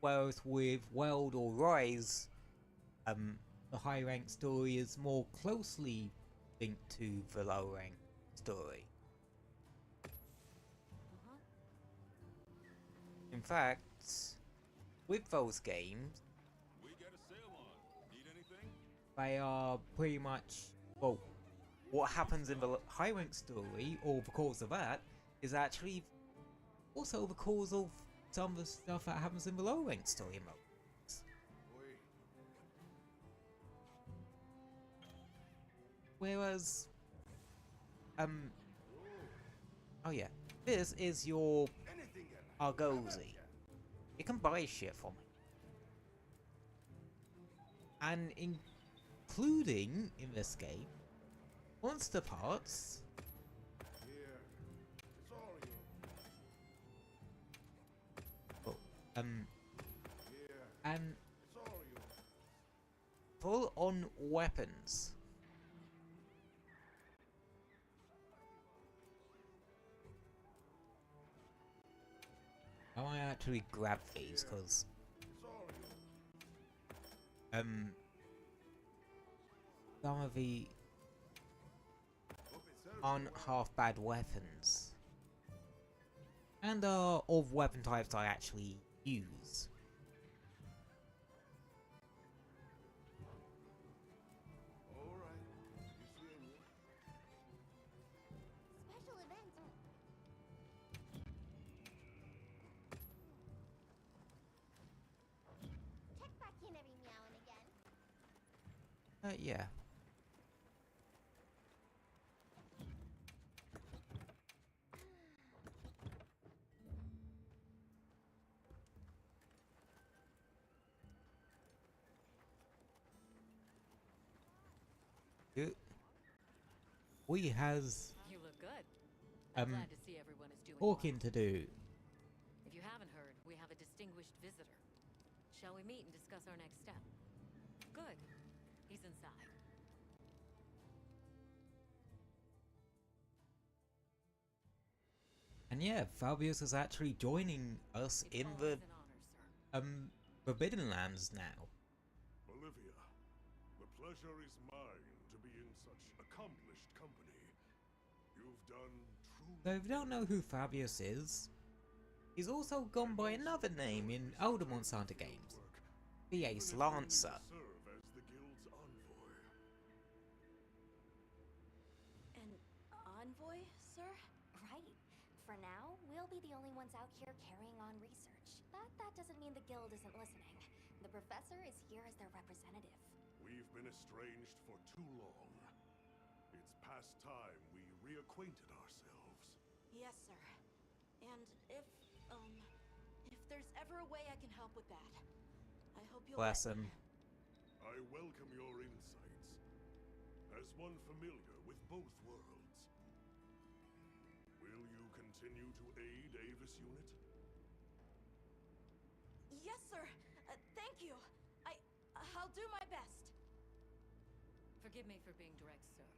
Whereas with World or Rise, the high rank story is more closely linked to the low rank story. In fact, with those games, they are pretty much, well, what happens in the high rank story, or the cause of that, is actually also the cause of some of the stuff that happens in the low rank story mode. Whereas, oh yeah, this is your Argosy. You can buy shit from it. And including, in this game, monster parts. Oh, and full-on weapons. I might actually grab these because some of the aren't half bad weapons and are of weapon types I actually use. Special events. Check back in every now and again. Yeah. We has You look good. I'm glad to see everyone is doing talking well. to do. If you haven't heard, we have a distinguished visitor. Shall we meet and discuss our next step? Good. He's inside. And yeah, Fabius is actually joining us It's in always the an honor, sir. Forbidden Lands now. Olivia, the pleasure is mine to be in such accomplished company. You've done truly. So if you don't know who Fabius is, he's also gone by another name in older Monster Hunter games, the Ace Lancer. Serve as the guild's envoy. An envoy, sir? Right. For now, we'll be the only ones out here carrying on research. But that doesn't mean the guild isn't listening. The professor is here as their representative. We've been estranged for too long. It's past time we reacquainted ourselves. Yes, sir. And if there's ever a way I can help with that, I hope you'll Bless let him. me. I welcome your insights. As one familiar with both worlds, will you continue to aid Avis Unit? Yes, sir. Thank you. I'll do my best. Forgive me for being direct, sir.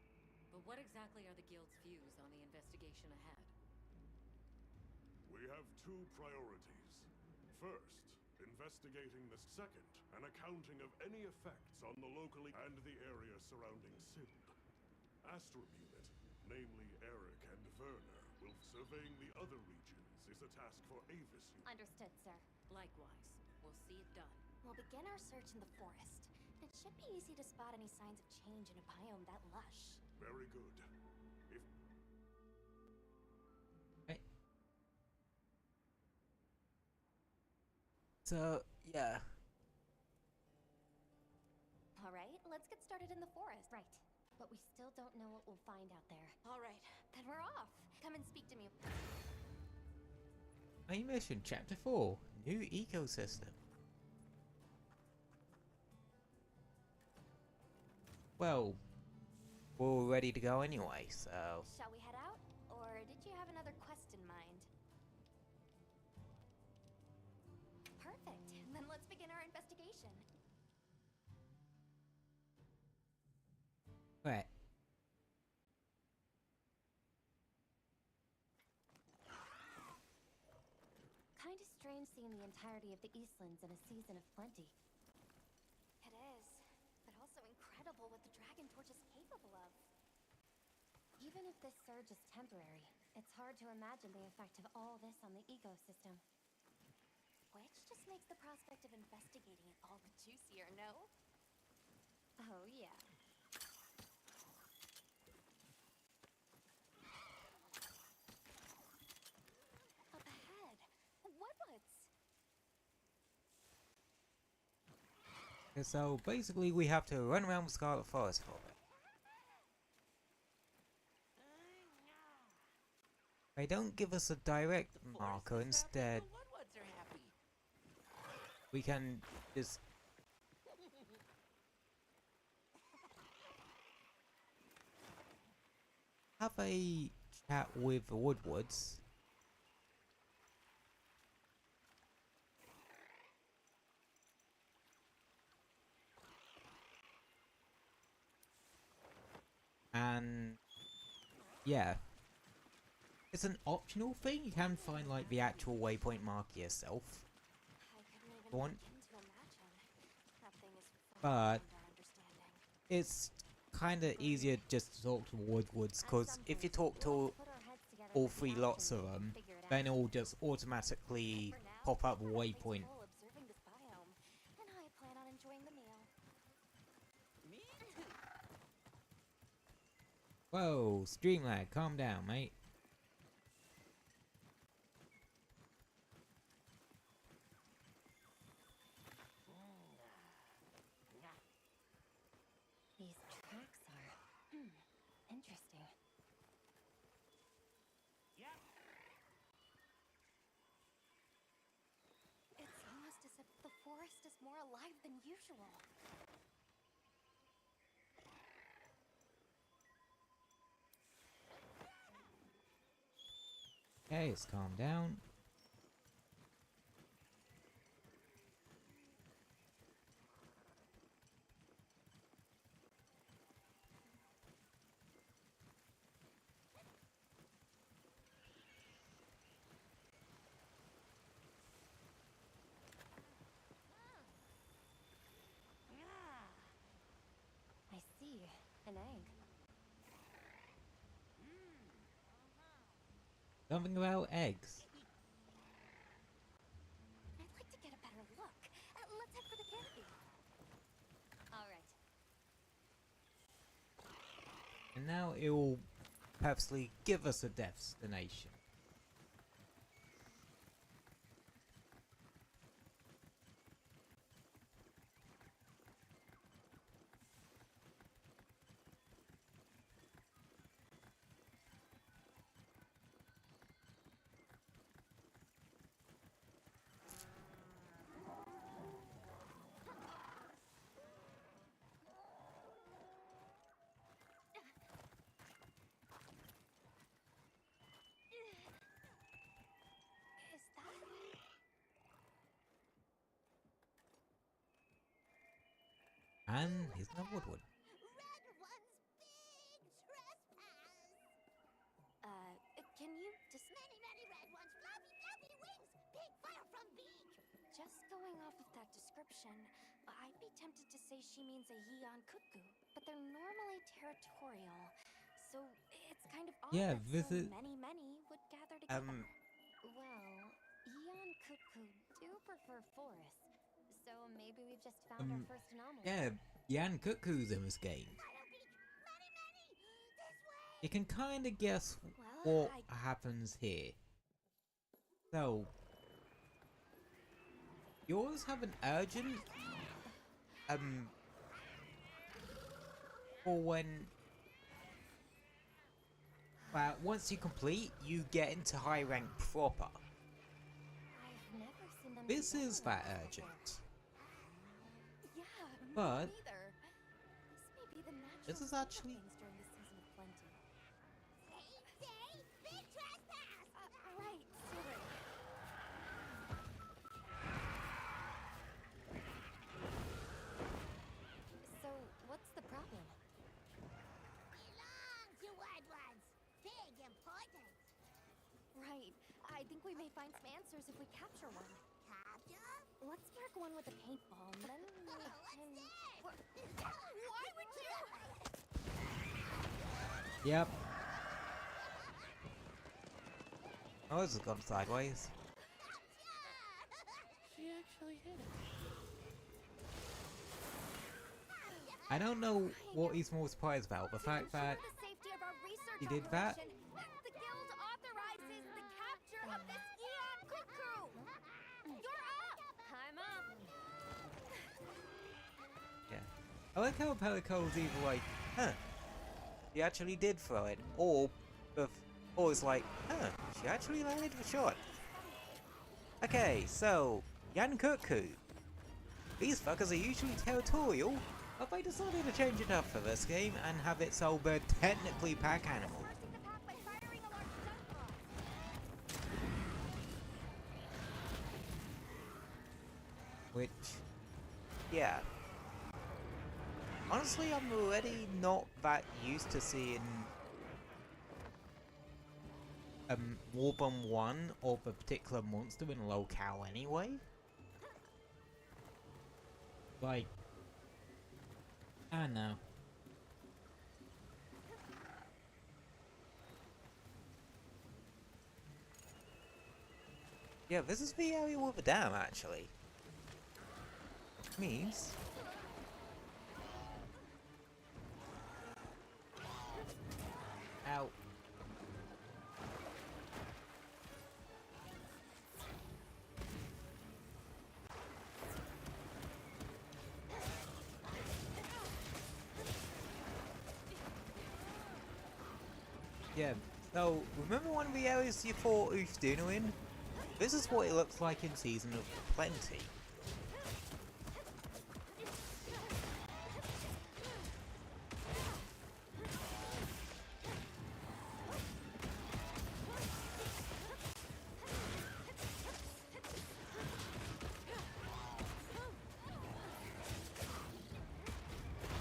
But what exactly are the Guild's views on the investigation ahead? We have two priorities. First, investigating the second, an accounting of any effects on the locally and the area surrounding Sild. Astrum Unit, namely Eric and Werner, will surveying the other regions is a task for Avis Unit. Understood, sir. Likewise, we'll see it done. We'll begin our search in the forest. It should be easy to spot any signs of change in a biome that lush. Very good. If So, yeah. Alright, let's get started in the forest. Right. But we still don't know what we'll find out there. All right. Then we're off. Come and speak to me. Main mission, Chapter 4, New Ecosystem. Well, we're all ready to go anyway, so... Shall we head out? Or did you have another quest in mind? Perfect. Then let's begin our investigation. Right. Kinda strange seeing the entirety of the Eastlands in a season of plenty. It is, but also incredible what the Dragon Torch is capable of. Even if this surge is temporary, it's hard to imagine the effect of all this on the ecosystem. Which just makes the prospect of investigating it all the juicier, no? Oh, yeah. Up ahead. Woodwoods. So basically we have to run around the Scarlet Forest for it. They don't give us a direct marker, instead The Woodwoods are happy. we can just... have a chat with the Woodwoods. And yeah, it's an optional thing. You can find like the actual waypoint marker yourself. I couldn't even Go on. begin to imagine. That thing is But far beyond our understanding. it's kind of easier just to talk to the Woodwoods, because if you talk to We'll have to put our heads together all with the three lots of options and them, figure it then it out. will just automatically For now, pop up a we've got our plates waypoint. full observing this biome, and I plan on enjoying the meal. Me too. Whoa, Streamlag, calm down, mate. These tracks are, interesting. It's almost as if the forest is more alive than usual. Okay, let's calm down. Something about eggs. I'd like to get a better look. Let's head for the canopy. All right. And now it will purposely give us a destination. Is that? And here's another woodwood. Red one's big trespass. Can you just many red ones, floppy wings, big fire from beak. Just going off of that description, I'd be tempted to say she means a Yeon Kutgu, but they're normally territorial, so it's kind of odd Yeah, that this so is many would gather together. Well, Yeon Kutgu do prefer forests, so maybe we've just found our first anomaly. yeah, Yan Cuckoo's in this game. You can kind of guess Well, what happens here. So, yours have an urgent, for when, once you complete, you get into high rank proper. I've never seen them This together is like that this urgent. before. Yeah, But me neither. This may be the natural this is state of actually things during the season of plenty. Big trespass! Right, sorry. So, what's the problem? Belong to Wild Ones. Big important. Right. I think we may find some answers if we capture one. Capture? Let's mark one with a paintball, and then we can... Why would you? Yep. Oh, this has gone sideways. She actually hit it. I don't know what he's more surprised about. The fact that the safety of our research he did that. operation, the guild authorizes the capture of this Yeon Cuckoo. You're up. I'm up. Yeah. I like how Pelico's either like, huh, she actually did throw it, or it's like, huh, she actually landed the shot. Okay, so, Yan Cuckoo. These fuckers are usually territorial, but they decided to change it up for this game and have it so they're technically pack animals. Dispersing the pack by firing a large stun pod. Which, yeah. Honestly, I'm already not that used to seeing more than one of a particular monster in a locale anyway. Like, I don't know. Yeah, this is the area with the dam, actually. Means... Ow. Yeah, so remember one of the areas you fought Ufduna in? This is what it looks like in Season of Plenty.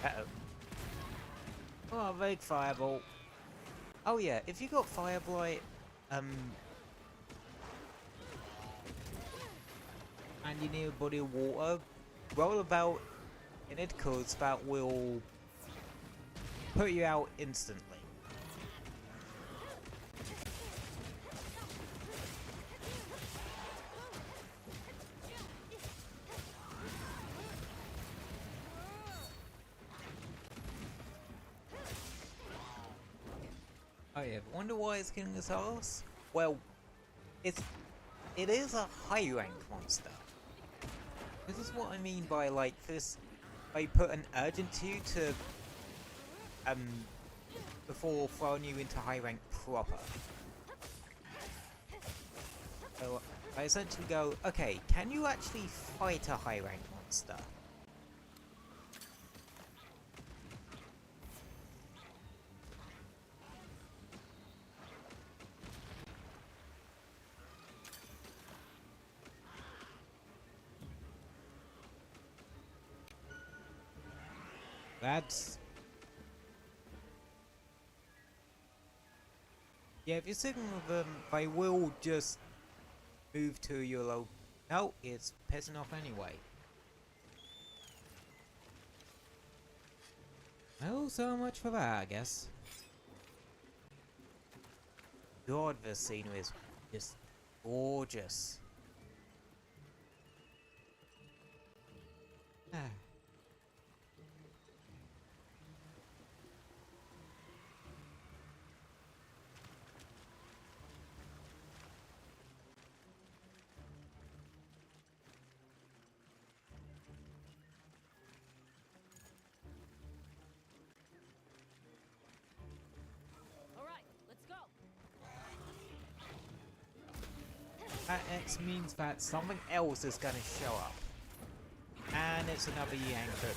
Uh-oh. Oh, big fireball. Oh yeah, if you got Fire Blight, and you're near a body of water, roll about in it, cause that will put you out instantly. Oh yeah, wonder why it's killing its ass? Well, it is a high rank monster. This is what I mean by like this. They put an urgent to you to before throwing you into high rank proper. So I essentially go, okay, can you actually fight a high rank monster? That's... yeah, if you're sitting with them, they will just move to your low... no, it's pissing off anyway. Well, so much for that, I guess. God, this scenery is just gorgeous. Ah. That X means that something else is gonna show up. And it's another Yang Cook.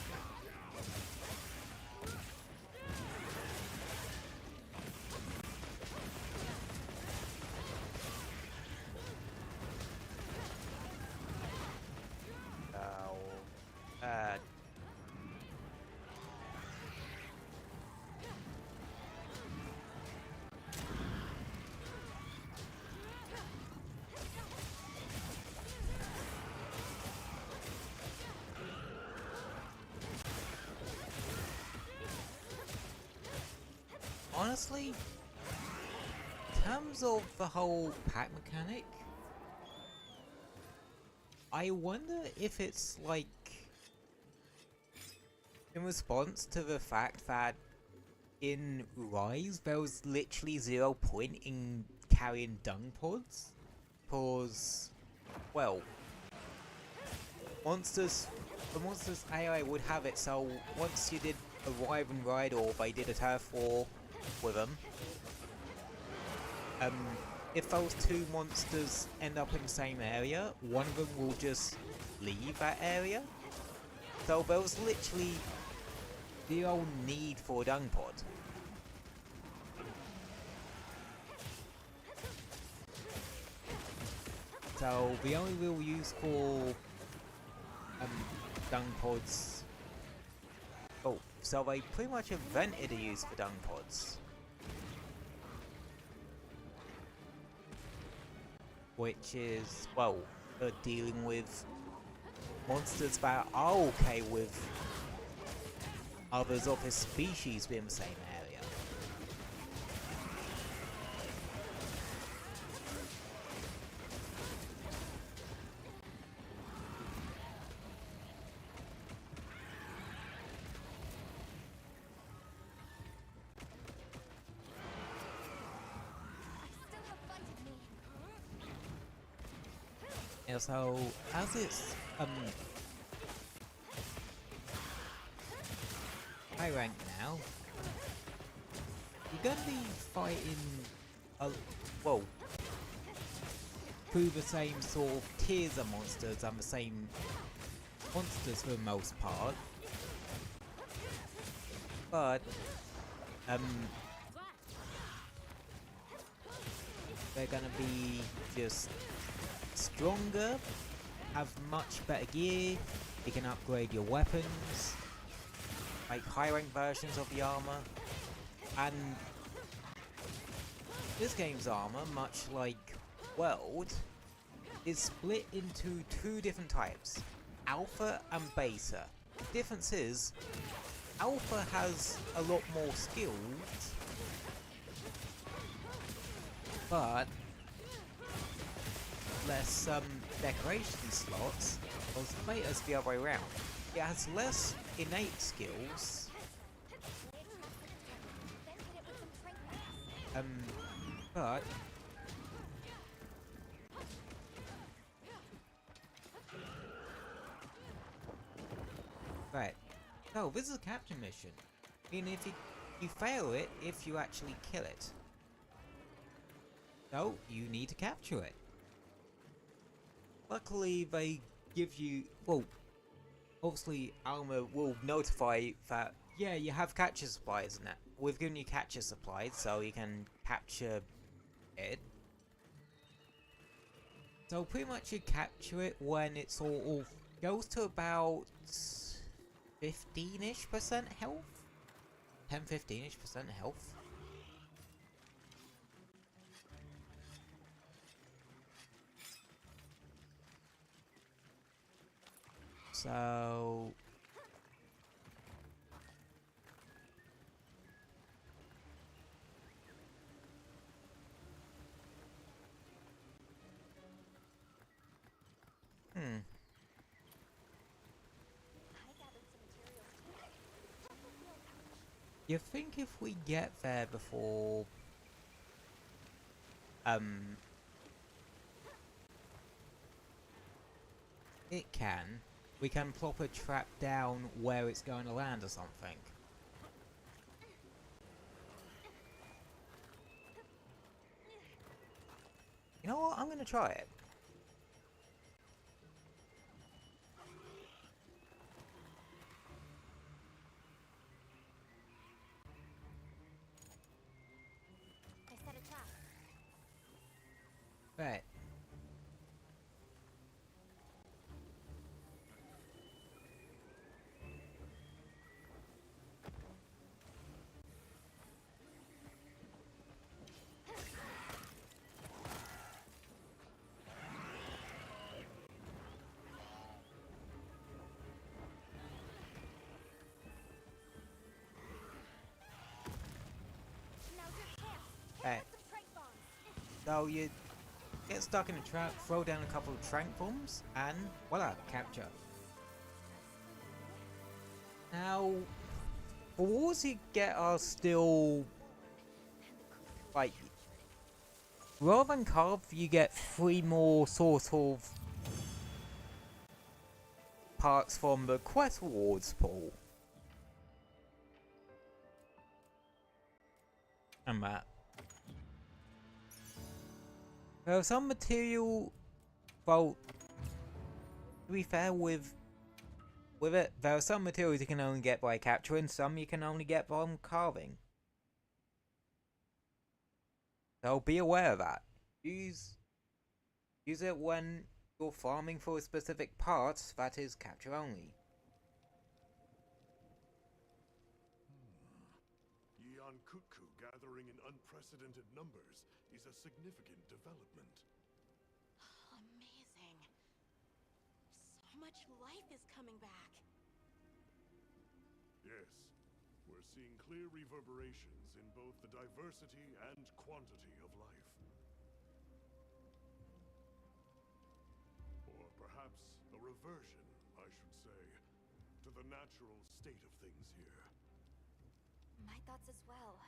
Honestly, in terms of the whole pack mechanic, I wonder if it's like in response to the fact that in Rise there was literally 0 point in carrying dung pods, cause, well, the monsters AI would have it so once you did a Rive and Ride or they did a Turf War with them, if those two monsters end up in the same area, one of them will just leave that area. So there was literally 0 need for a dung pod. So the only real use for dung pods... oh, so they pretty much invented a use for dung pods. Which is, well, dealing with monsters that are okay with others of his species being the same area. Yeah, so as it's high rank now, you're gonna be fighting well, through the same sort of tiers of monsters and the same monsters for the most part. But they're gonna be just stronger, have much better gear, you can upgrade your weapons, make high rank versions of the armor, and this game's armor, much like World, is split into 2 different types, Alpha and Beta. The difference is, Alpha has a lot more skills, but less decoration slots, because Beta's the other way around. It has less innate skills, But right. So this is a capture mission. I mean, if you fail it, if you actually kill it. So you need to capture it. Luckily, they give you, well, obviously Alma will notify that, yeah, you have capture supplies and that. We've given you capture supplies, so you can capture it. So pretty much you capture it when it sort of goes to about 15-ish% health? 10-15-ish% health. So you think if we get there before we can plop a trap down where it's going to land or something. You know what? I'm gonna try it. I set a trap. Right. Now's your chance. Hit Right. with some trank bombs. So you get stuck in a trap, throw down a couple of trank bombs, and voila, capture. Now, the wars you get are still like, rather than carve, you get 3 more sort of parts from the quest rewards pool. And that. There are some material, well, to be fair with it, there are some materials you can only get by capturing, some you can only get from carving. So be aware of that. Use it when you're farming for a specific part that is capture only. Yeon Kutku gathering in unprecedented numbers is a significant development. Amazing. So much life is coming back. Yes, we're seeing clear reverberations in both the diversity and quantity of life. Or perhaps a reversion, I should say, to the natural state of things here. My thoughts as well.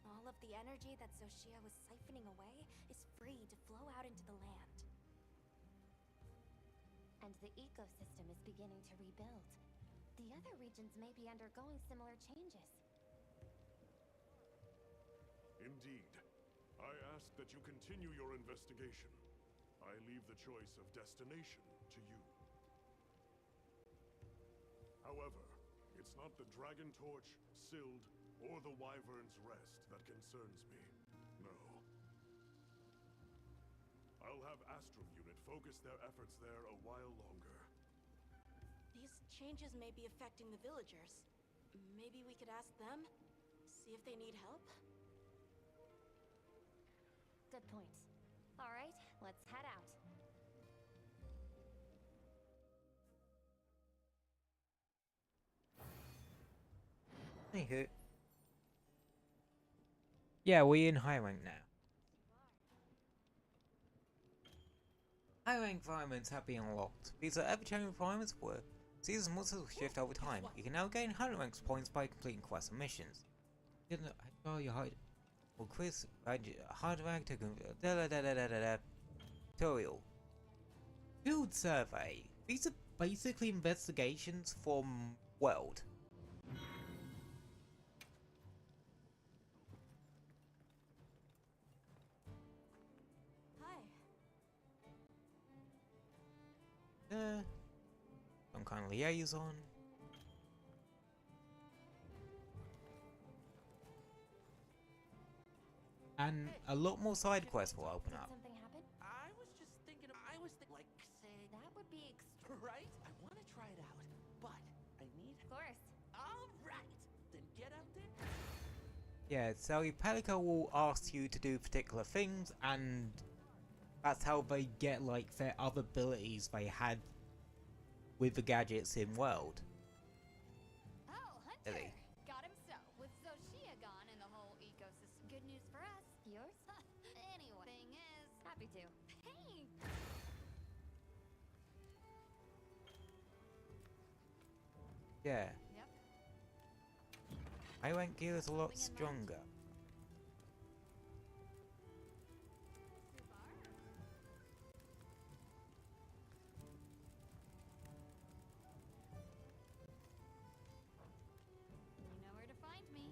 All of the energy that Zoshia was siphoning away is free to flow out into the land. And the ecosystem is beginning to rebuild. The other regions may be undergoing similar changes. Indeed. I ask that you continue your investigation. I leave the choice of destination to you. However, it's not the Dragon Torch, Sild, or the Wyvern's Rest that concerns me. No. I'll have Astral Unit focus their efforts there a while longer. These changes may be affecting the villagers. Maybe we could ask them? See if they need help? Good point. All right, let's head out. Anywho. Yeah, we're in high rank now. High rank environments have been unlocked. These are ever-changing environments where seasons and monsters will shift over time. You can now gain 100 rank points by completing quests and missions. Oh, you hide. Well, Chris, hard rag to da da da da da da da. Tutorial. Field survey. These are basically investigations from world. Hi. Some kind of liaison. And a lot more side quests will open Did up. something happen? I was just thinking, like, say, That would be right? I want to try it out, but I need. Of course. All right, then get out there. Yeah, so Pelico will ask you to do particular things, and that's how they get like their other abilities they had with the gadgets in world. Oh, Hunter! Really? Got him so. With Zoshia gone and the whole ecosystem. Good news for us. Yours? Anyway, thing is, happy to. Hey! Yeah. Yep. I went gear is a lot Something in mind? stronger. You know where to find me.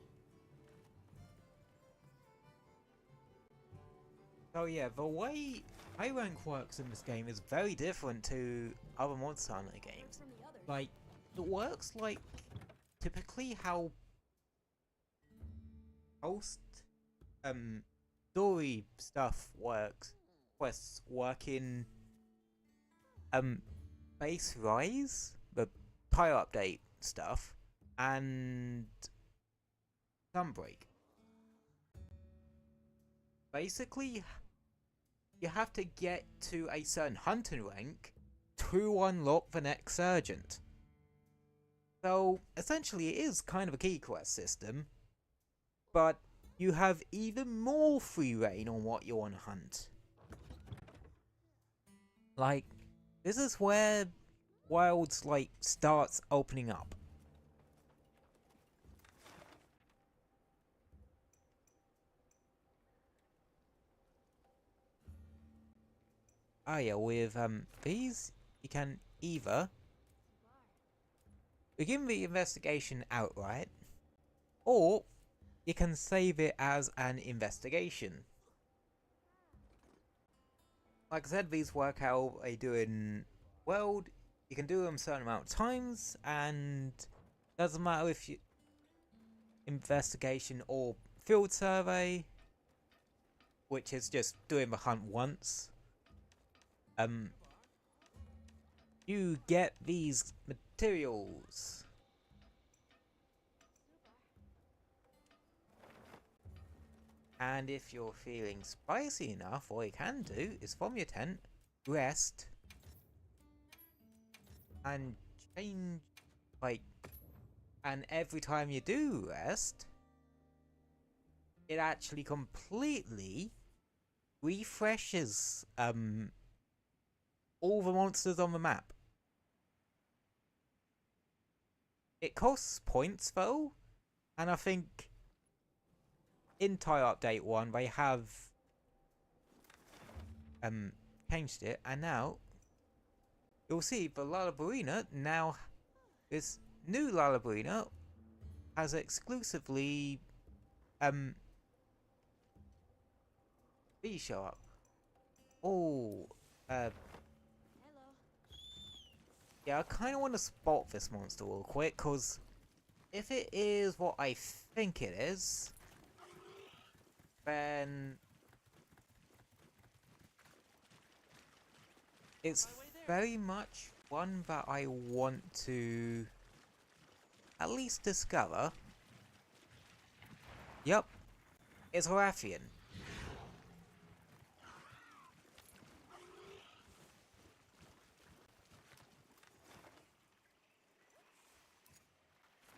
So yeah, the way high rank works in this game is very different to other Monster Hunter games. From the others. Like, it works like typically how most story stuff works. Quests work in base rise, the tire update stuff, and Sunbreak. Basically, you have to get to a certain hunting rank to unlock the next sergeant. So, essentially it is kind of a key quest system, but you have even more free reign on what you want to hunt. Like, this is where Wilds, like, starts opening up. Oh yeah, with these, you can either begin the investigation outright, or you can save it as an investigation. Like I said, these work how they do in World. You can do them a certain amount of times, and doesn't matter if you investigation or field survey, which is just doing the hunt once. You get these materials. And if you're feeling spicy enough, what you can do is from your tent, rest, and change, like, and every time you do rest, it actually completely refreshes all the monsters on the map. It costs points though, and I think in Tire Update 1 they have changed it, and now you'll see the Lullabarina now, this new Lullabarina has exclusively these show up. Oh, Hello. yeah, I kind of want to spot this monster real quick, because if it is what I think it is, then it's very much one that I want to at least discover. Yep, it's Horathian.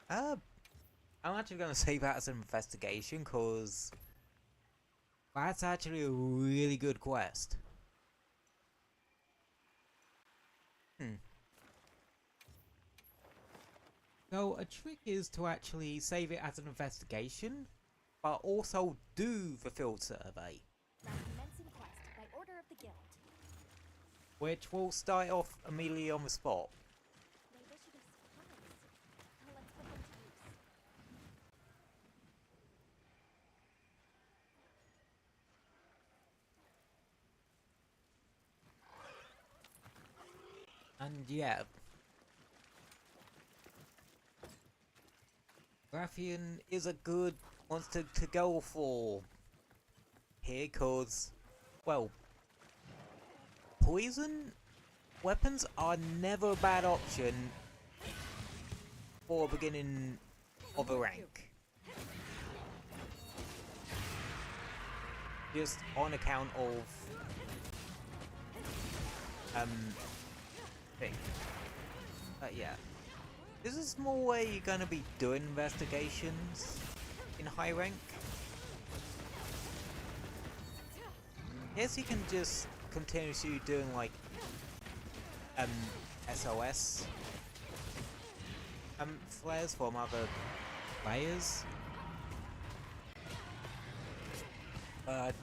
I'm actually going to save that as an investigation, because that's actually a really good quest. So a trick is to actually save it as an investigation, but also do the field survey, Now commence inquest by order of the guild. which will start off immediately on the spot. They've issued us supplies. Let's put them to use. And yeah, Rathian is a good monster to go for here, cause, well, poison weapons are never a bad option for beginning of a rank. Just on account of thing. Yeah. This is more where you're gonna be doing investigations in high rank. Yes, you can just continuously doing like SOS flares from other players. But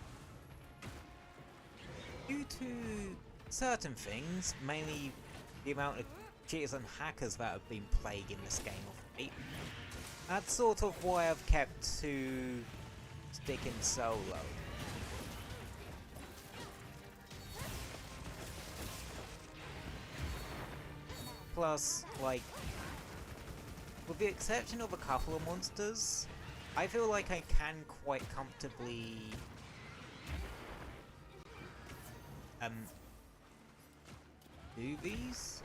due to certain things, mainly the amount of cheaters and hackers that have been plaguing this game of late, that's sort of why I've kept to sticking solo. Plus, like, with the exception of a couple of monsters, I feel like I can quite comfortably do these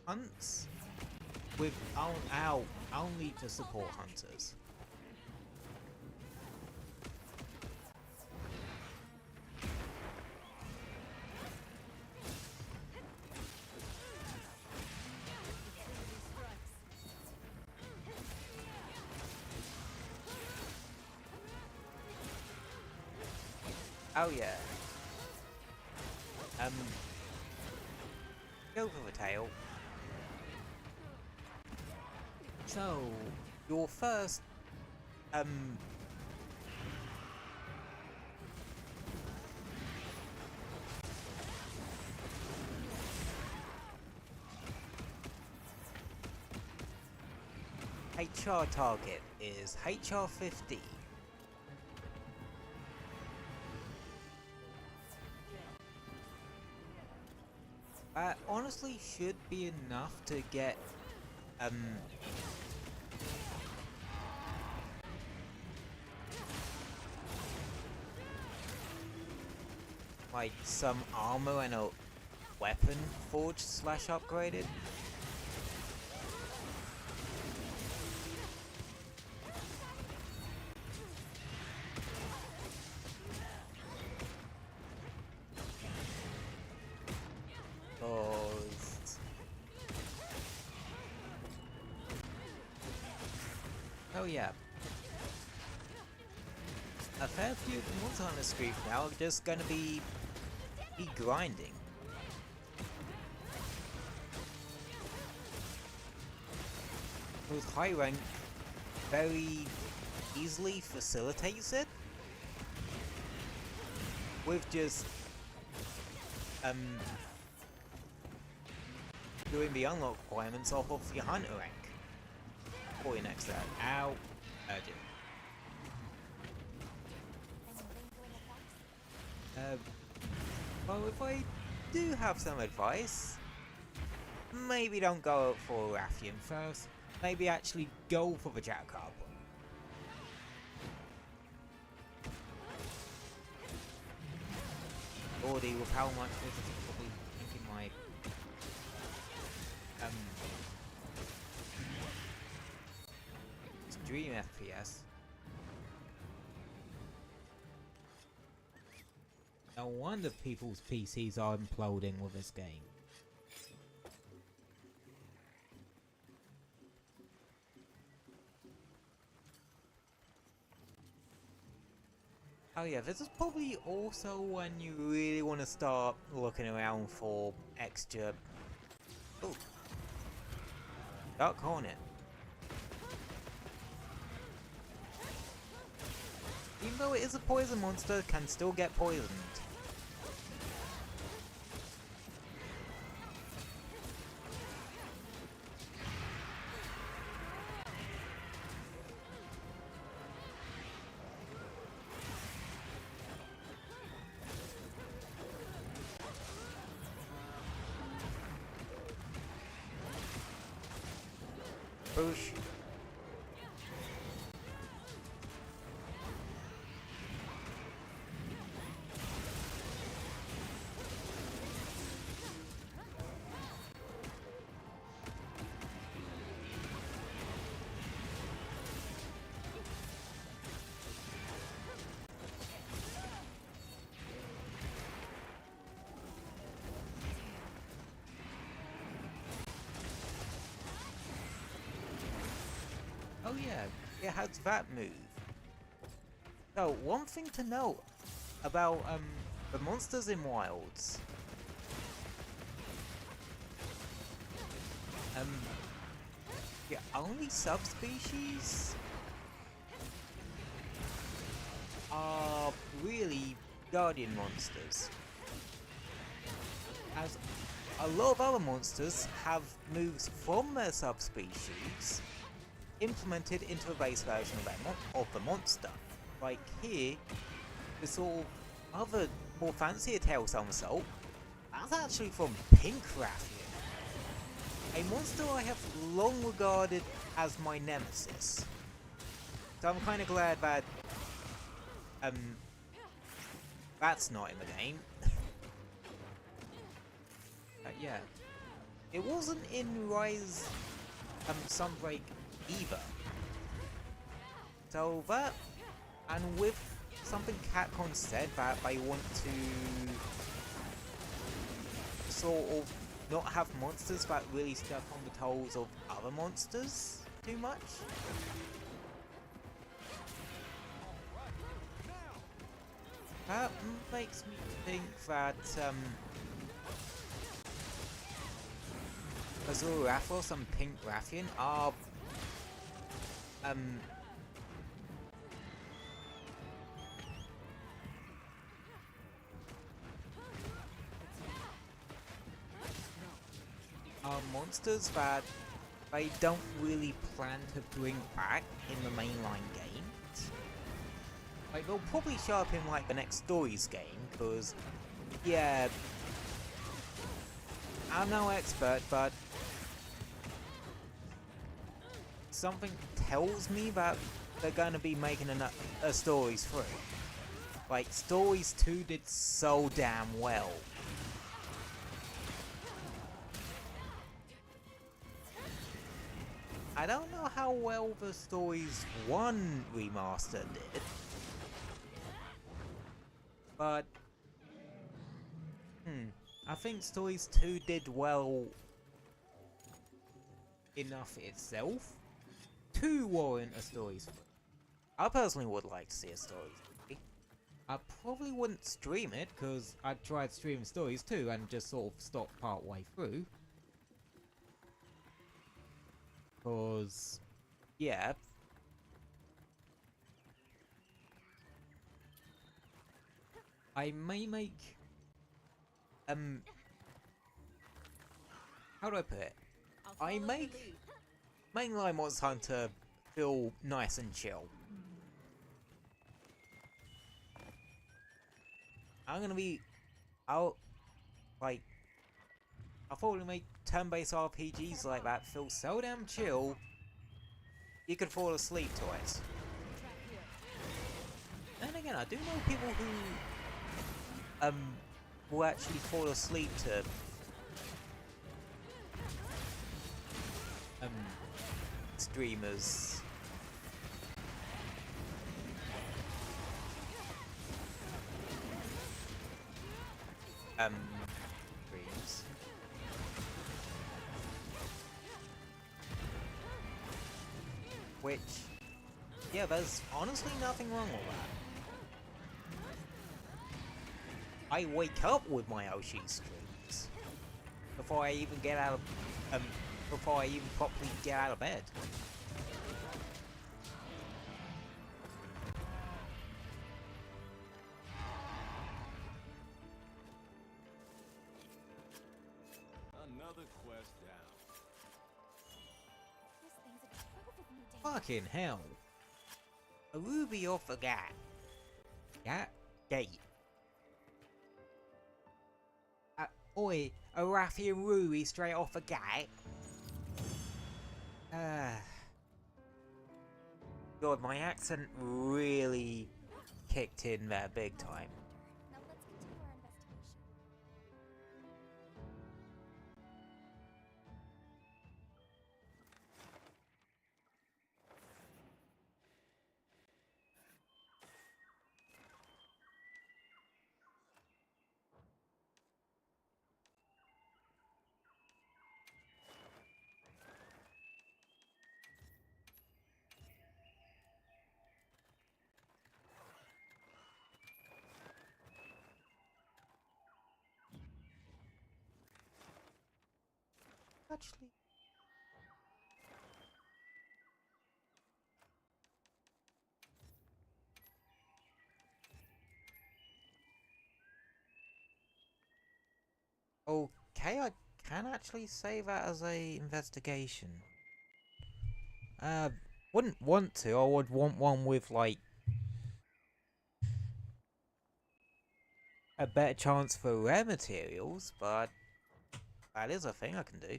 hunts with only to support hunters. Oh yeah. Go for the tail. So, your first, HR target is HR 50. That honestly should be enough to get like some armor and a weapon forged / upgraded. Oh yeah. A fair few of the ones on the screen now are just gonna be grinding. With high rank very easily facilitates it. With just doing the unlock requirements off of your hunter rank. For your next round. Ow. Urgent. Well, if I do have some advice, maybe don't go for Rathian first. Maybe actually go for the Jackal. Already with how much this is probably thinking my stream FPS. No wonder people's PCs are imploding with this game. Oh yeah, this is probably also when you really want to start looking around for extra... Ooh. Dark Hornet. Even though it is a poison monster, it can still get poisoned. Boosh. Oh yeah, it has that move. So, one thing to note about the monsters in Wilds. The only subspecies are really guardian monsters. As a lot of other monsters have moves from their subspecies implemented into the base version of the monster. Like here, the sort of other more fancier tail somersault, that's actually from Pink Raffian, a monster I have long regarded as my nemesis. So I'm kind of glad that that's not in the game. But yeah, it wasn't in Rise Sunbreak either. So that, and with something Capcom said that they want to sort of not have monsters that really step on the toes of other monsters too much. That makes me think that Azure Rathos and Pink Raffian are monsters that they don't really plan to bring back in the mainline games. Like, they'll probably show up in like the next Stories game, because yeah, I'm no expert, but something tells me that they're going to be making a Stories 3. Like, Stories 2 did so damn well. I don't know how well the Stories 1 remaster did, but I think Stories 2 did well enough itself to warrant a Stories 3. I personally would like to see a Stories 3. I probably wouldn't stream it, because I tried streaming Stories 2 and just sort of stopped part way through. Because, yeah. I may make, how do I put it? I make mainline Monster Hunter feel nice and chill. I'll probably make turn-based RPGs like that feel so damn chill, you could fall asleep to it. Then again, I do know people who, will actually fall asleep to, streamers. Streams. Which, yeah, there's honestly nothing wrong with that. I wake up with my Oshi streams before I even get out of, before I even properly get out of bed. Another quest down. This thing's a trove of new data. Fucking hell. A ruby off a gat. Gat? Gate. Oi, a Rathian ruby straight off a gate. God, my accent really kicked in there big time. Now let's continue our investigation. Actually. Okay, I can actually save that as a investigation. Wouldn't want to. I would want one with like a better chance for rare materials, but that is a thing I can do.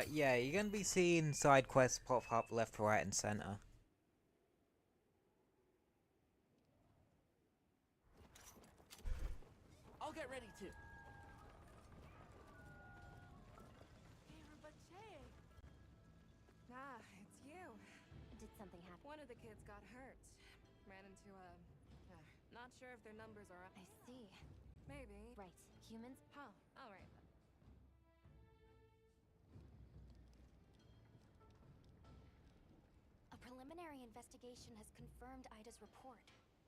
Yeah, you're gonna be seeing side quests pop up left, right, and center. I'll get ready to. Ah, it's you. Did something happen? One of the kids got hurt. Ran into a... not sure if their numbers are up. I see. Maybe. Right. Humans? Oh, alright. A preliminary investigation has confirmed Ida's report.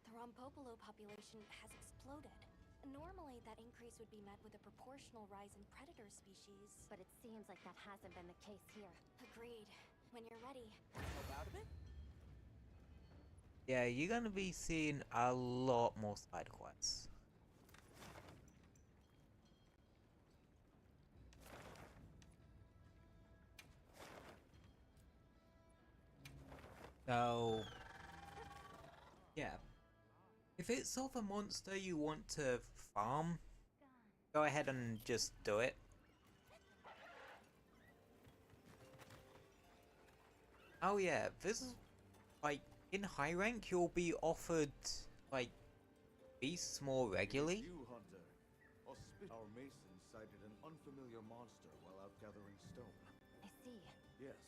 The Rompopolo population has exploded. Normally, that increase would be met with a proportional rise in predator species. But it seems like that hasn't been the case here. Agreed. When you're ready. Help out a bit? Yeah, you're gonna be seeing a lot more side quests. So, yeah. If it's of a monster you want to farm, go ahead and just do it. Oh yeah, this is, like, in high rank you'll be offered, like, beasts more regularly. You, Hunter. Our mason sighted an unfamiliar monster while out gathering stone. I see. Yes.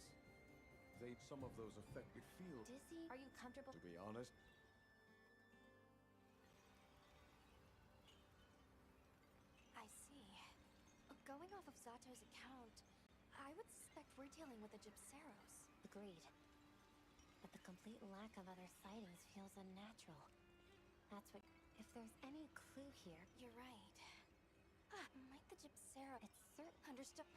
Some of those affect it feels. Dizzy? Are you comfortable? To be honest, I see. Going off of Zato's account, I would suspect we're dealing with the Gypceros. Agreed. But the complete lack of other sightings feels unnatural. That's what... If there's any clue here... You're right. Might the Gypcero... It's certain... Understood.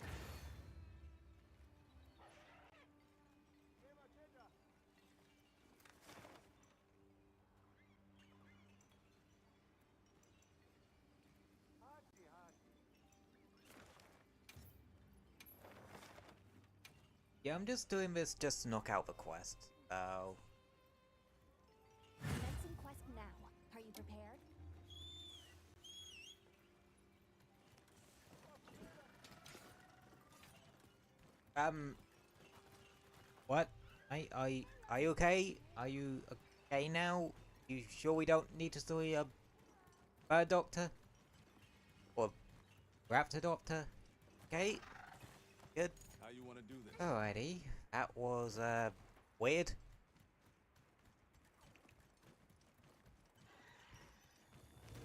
Yeah, I'm just doing this just to knock out the quest. Oh. Commencing quest now. Are you prepared? What? Are you okay? Are you okay now? You sure we don't need to see a bird doctor? Or raptor doctor? Okay? Good. How you want to do this? Alrighty. That was, weird.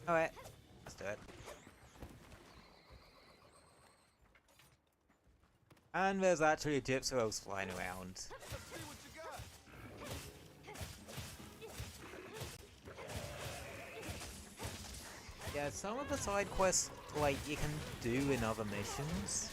Alright. Let's do it. And there's actually Gypceros flying around. Let's see what you got. Yeah, some of the side quests, like, you can do in other missions.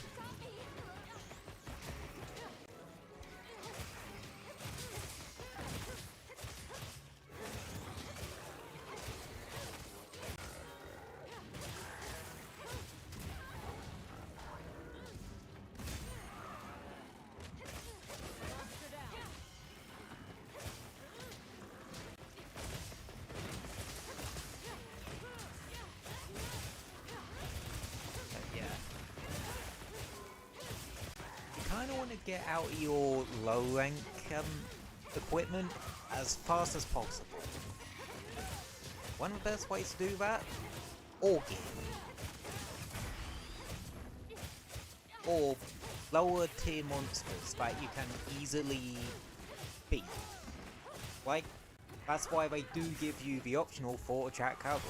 kind of want to get out your low rank equipment as fast as possible. One of the best ways to do that, or gear, or lower tier monsters that you can easily beat. Like, that's why they do give you the optional for attack cover.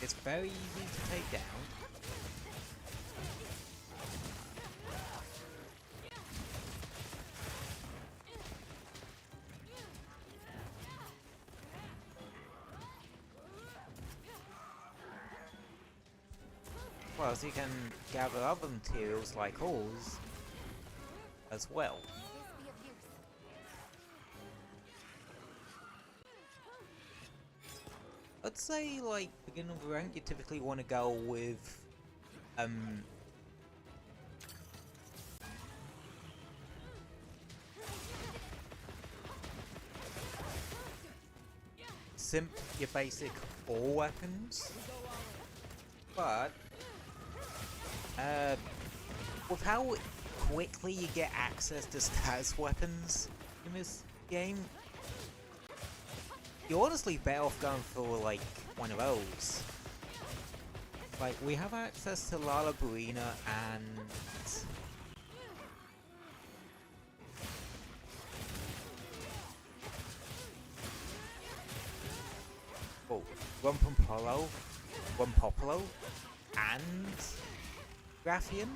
It's very easy to take down. Well, so you can gather other materials like ores as well. I'd say, like, beginning of the rank, you typically want to go with, your basic ore weapons, but, with how quickly you get access to status weapons in this game, you're honestly better off going for, like, one of those. Like, we have access to Lala Burina and... oh, Rumpopolo, and Graphian.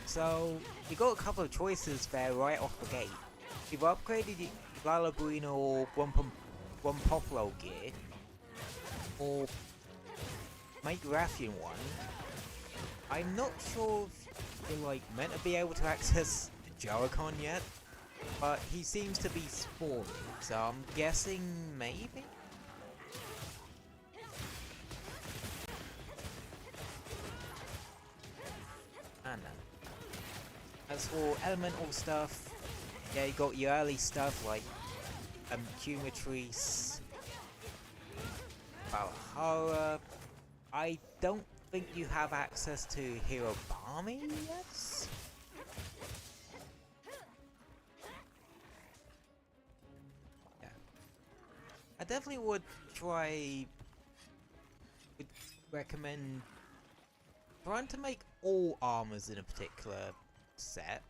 So, you got a couple of choices there right off the gate. You've upgraded Lala Burina or Rumpopolo gear, or make Graphian one. I'm not sure if you're, like, meant to be able to access Jaracon yet, but he seems to be spawning, so I'm guessing maybe? I don't know. As for elemental stuff, yeah, you got your early stuff like Cumatrice, Valhalla. I don't think you have access to Hirobami yet? Yeah. I definitely would recommend trying to make all armors in a particular set.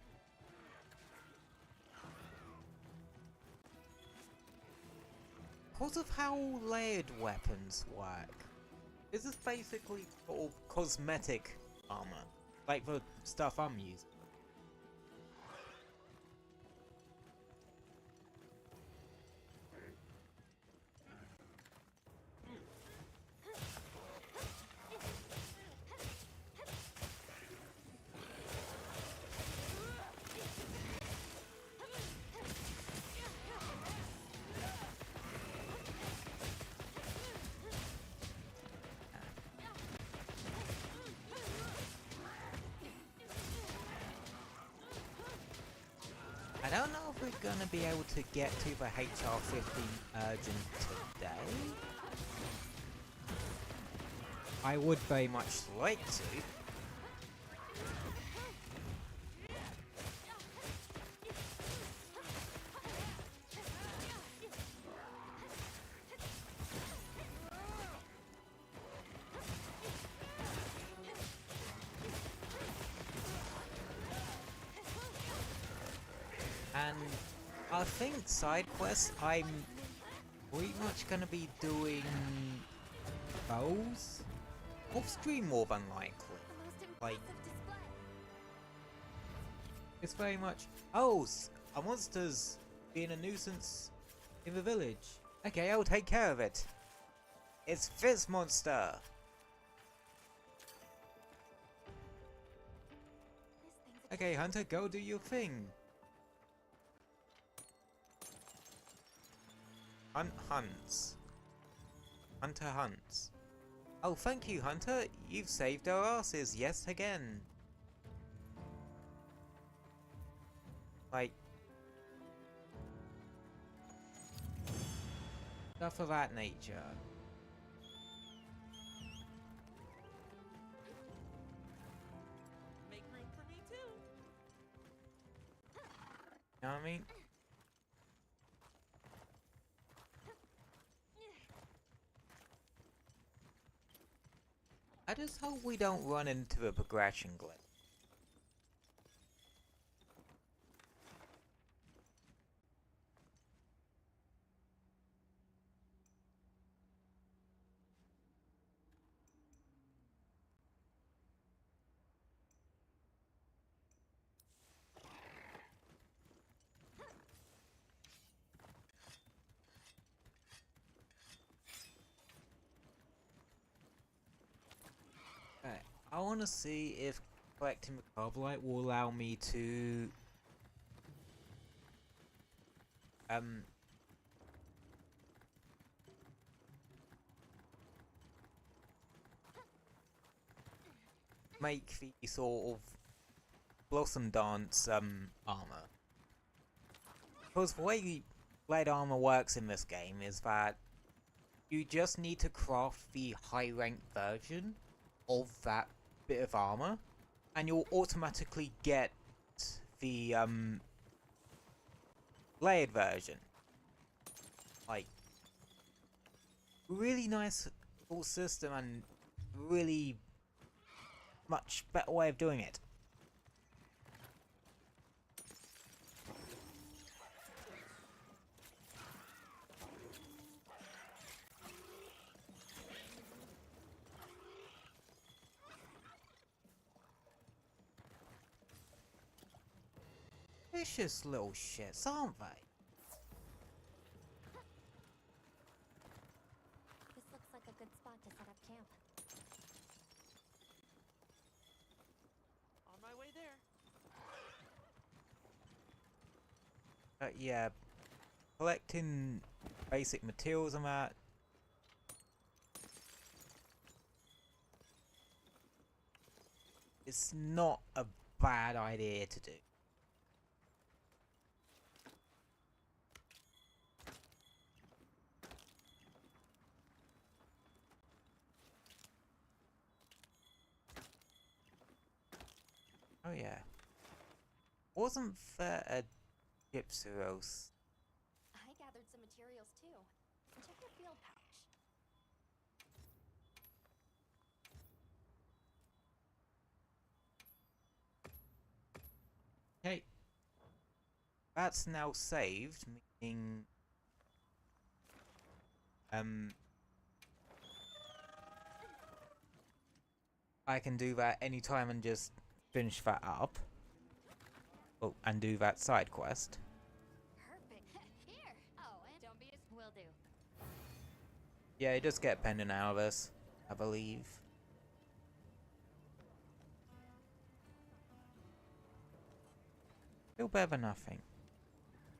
Because of how layered weapons work. This is basically sort of cosmetic armor, like the stuff I'm using. I don't know if we're gonna be able to get to the HR-15 urgent today. I would very much like to. And I think side quests, I'm pretty much gonna be doing those off stream more than likely. Like, it's very much, oh, a monster's being a nuisance in the village. Okay, I'll take care of it. It's this monster. Okay, Hunter, go do your thing. Hunts. Hunter hunts. Oh, thank you, Hunter. You've saved our asses yet again. Like... Stuff of that nature. Make room for me too. You know what I mean? I just hope we don't run into a progression glitch. I want to see if collecting the carbonite will allow me to make the sort of Blossom Dance armor. Because the way the blade armor works in this game is that you just need to craft the high rank version of that bit of armor, and you'll automatically get the layered version. Like, really nice full system and really much better way of doing it. Vicious little shits, aren't they? This looks like a good spot to set up camp. On my way there. Yeah, collecting basic materials and that. It's not a bad idea to do. Oh yeah. Wasn't there a Gypsyros? I gathered some materials too. Check your field pouch. Okay. That's now saved, meaning I can do that anytime and just finish that up. Oh, and do that side quest. Perfect. Here. Oh, and don't be a... Will do. Yeah, you just get a pendant out of this, I believe. Still better than nothing.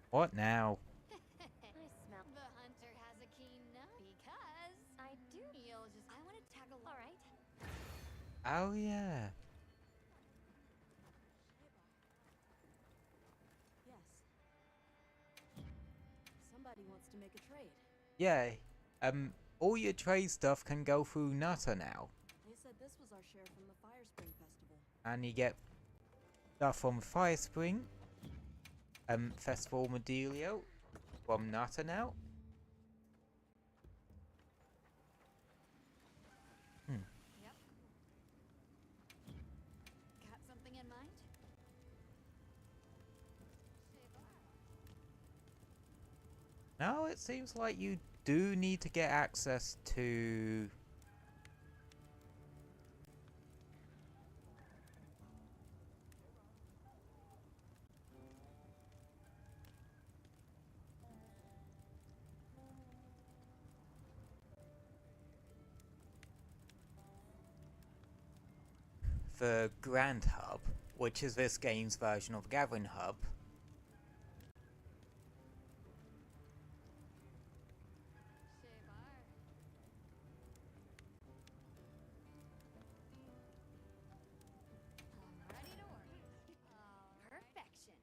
What now? I smell. The hunter has a keen nose. Because I do. You'll just... I want to tag along. All right. Oh yeah. Yes. Somebody wants to make a trade. Yeah. All your trade stuff can go through Nutter now. They said this was our share from the Fire Spring Festival. And you get stuff from Fire Spring. Festival Medelio from Nutter now. Yep. Got something in mind? Now it seems like you do need to get access to the Grand Hub, which is this game's version of the Gathering Hub. Ready to work. Perfection.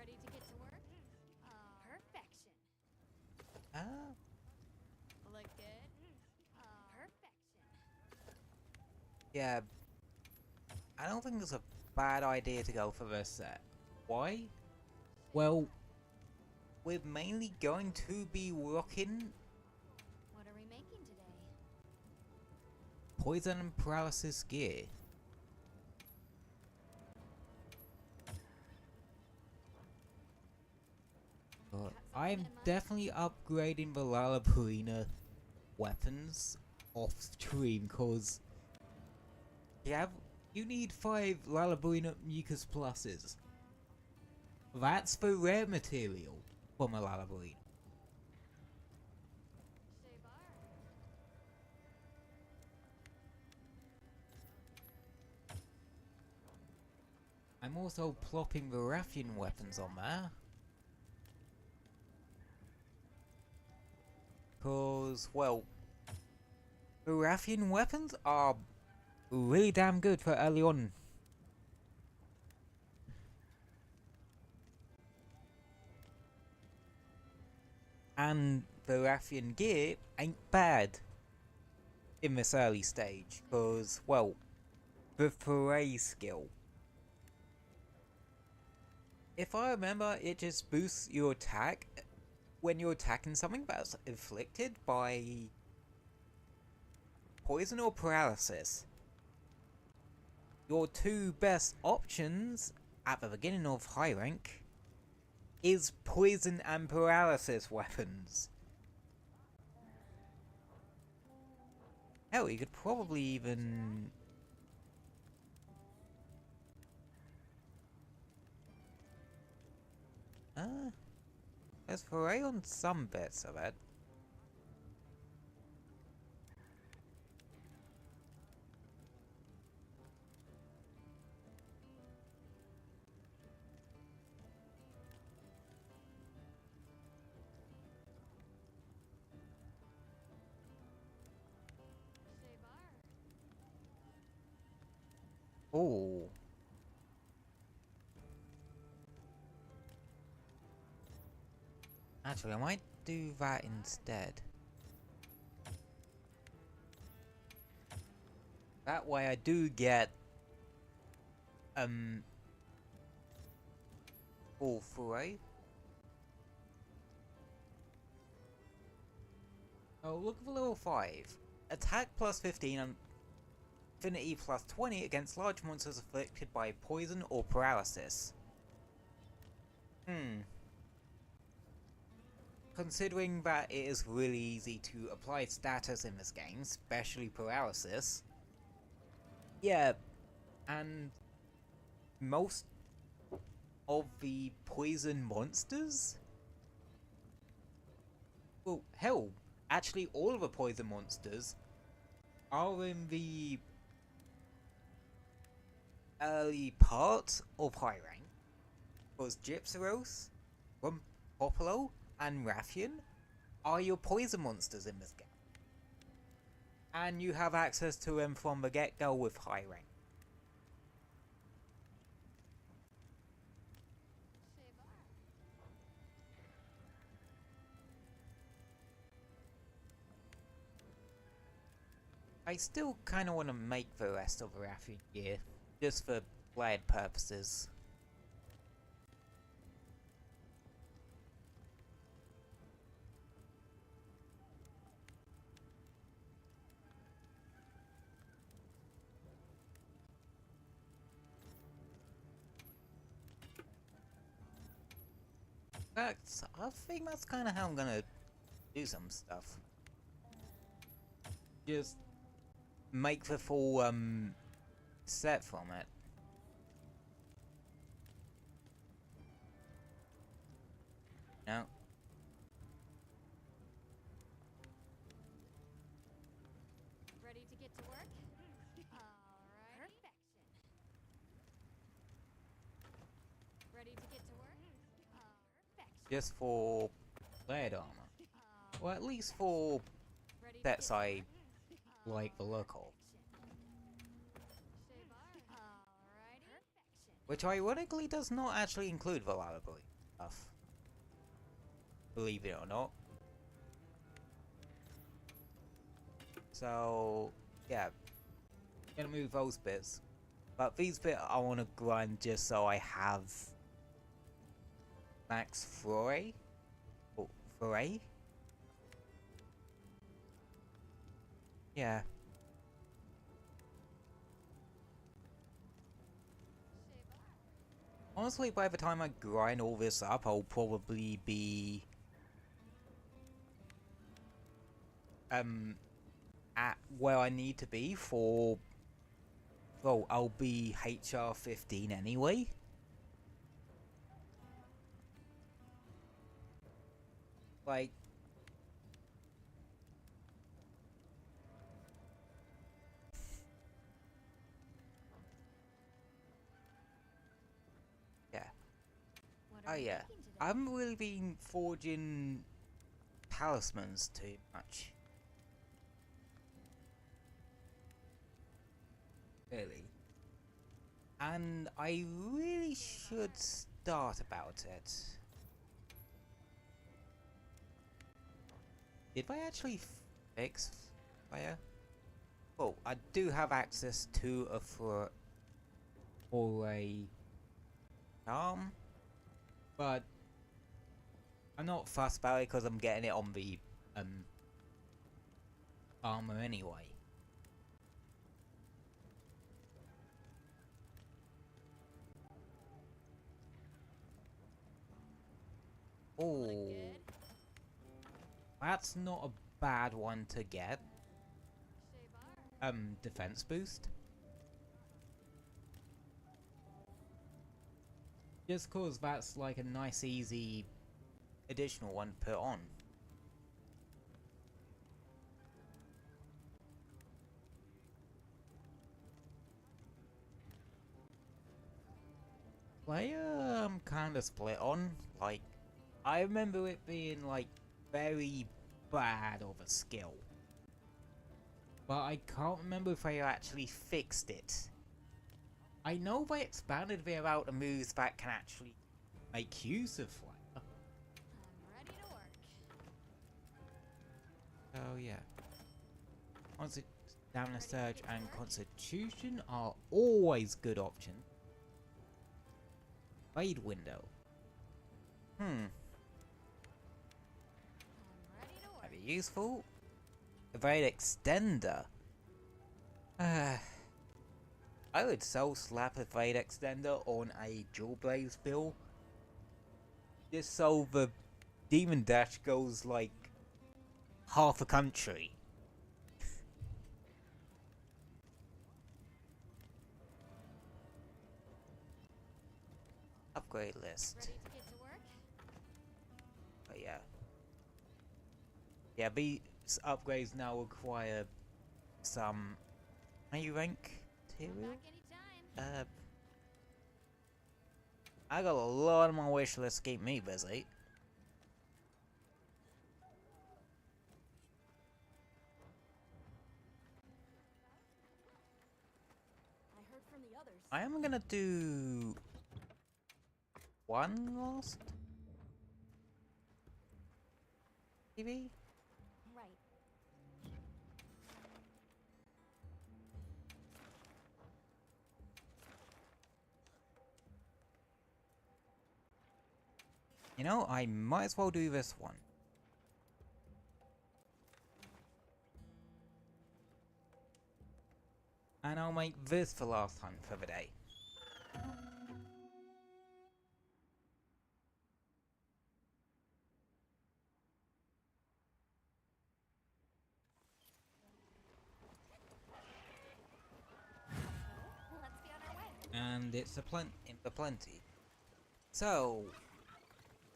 Ready to get to work? Perfection. Ah, Look good? Perfection. yeah. I don't think it's a bad idea to go for this set. Why? Well, we're mainly going to be rocking What are we making today? poison and paralysis gear. But I'm definitely upgrading the Lalapurina weapons off stream, cause you need 5 Lalapurina Mucus Pluses. That's the rare material from a Lalapurina. I'm also plopping the Rathian weapons on there. Cause, well, the Rathian weapons are really damn good for early on. And the Rathian gear ain't bad in this early stage, cause, well, the foray skill. If I remember, it just boosts your attack when you're attacking something that's inflicted by poison or paralysis. Your two best options at the beginning of high rank is poison and paralysis weapons. Hell, you could probably even... there's foray on some bits of it. Oh. Actually, I might do that instead. That way I do get all foray. Oh, look for level 5. Attack plus 15 and affinity plus 20 against large monsters afflicted by poison or paralysis. Considering that it is really easy to apply status in this game, especially paralysis. Yeah, and most of the poison monsters? Well, hell, actually all of the poison monsters are in the early part of high rank. Because Gypsyros, Popolo, and Rathian are your poison monsters in this game. And you have access to them from the get-go with high rank. I still kinda wanna make the rest of the Rathian gear, just for blade purposes. In fact, I think that's kinda how I'm gonna do some stuff. Just make the full, set from it. No. Ready to get to work? Perfection. Ready to get to work? Perfection. Just for blade armor. Or at least for sets I like the look of. Which ironically does not actually include the Lalapui. stuff. Believe it or not. So, yeah. Gonna move those bits. But these bits I want to grind just so I have max foray. Oh, foray? Yeah. Honestly, by the time I grind all this up, I'll probably be at where I need to be for, well, I'll be HR 15 anyway. Like, yeah. Oh yeah, I haven't really been forging talismans too much. Really. And I really should start about it. Did I actually fix fire? Oh, I do have access to a for a charm, but I'm not fussed about it because I'm getting it on the armor anyway. Oh, that's not a bad one to get. Defense boost. Just cause that's like a nice easy additional one to put on. Player I'm kinda split on. Like, I remember it being like very bad of a skill. But I can't remember if they actually fixed it. I know they expanded the amount of moves that can actually make use of fire. I'm ready to work. Oh yeah. Stamina Surge and Constitution are always good options. Blade Window. That'd be useful. Evade Extender. I would so slap Evade Extender on a Dual Blaze build. Just so the Demon Dash goes like half a country. Upgrade list. Ready to get to work? But yeah. Yeah, these upgrades now require some A rank material. I got a lot on my wish list to keep me busy. I heard from the others. I am gonna do one last TV. Right. You know, I might as well do this one. And I'll make this the last hunt for the day. Let's be on our way. And it's a plenty. So,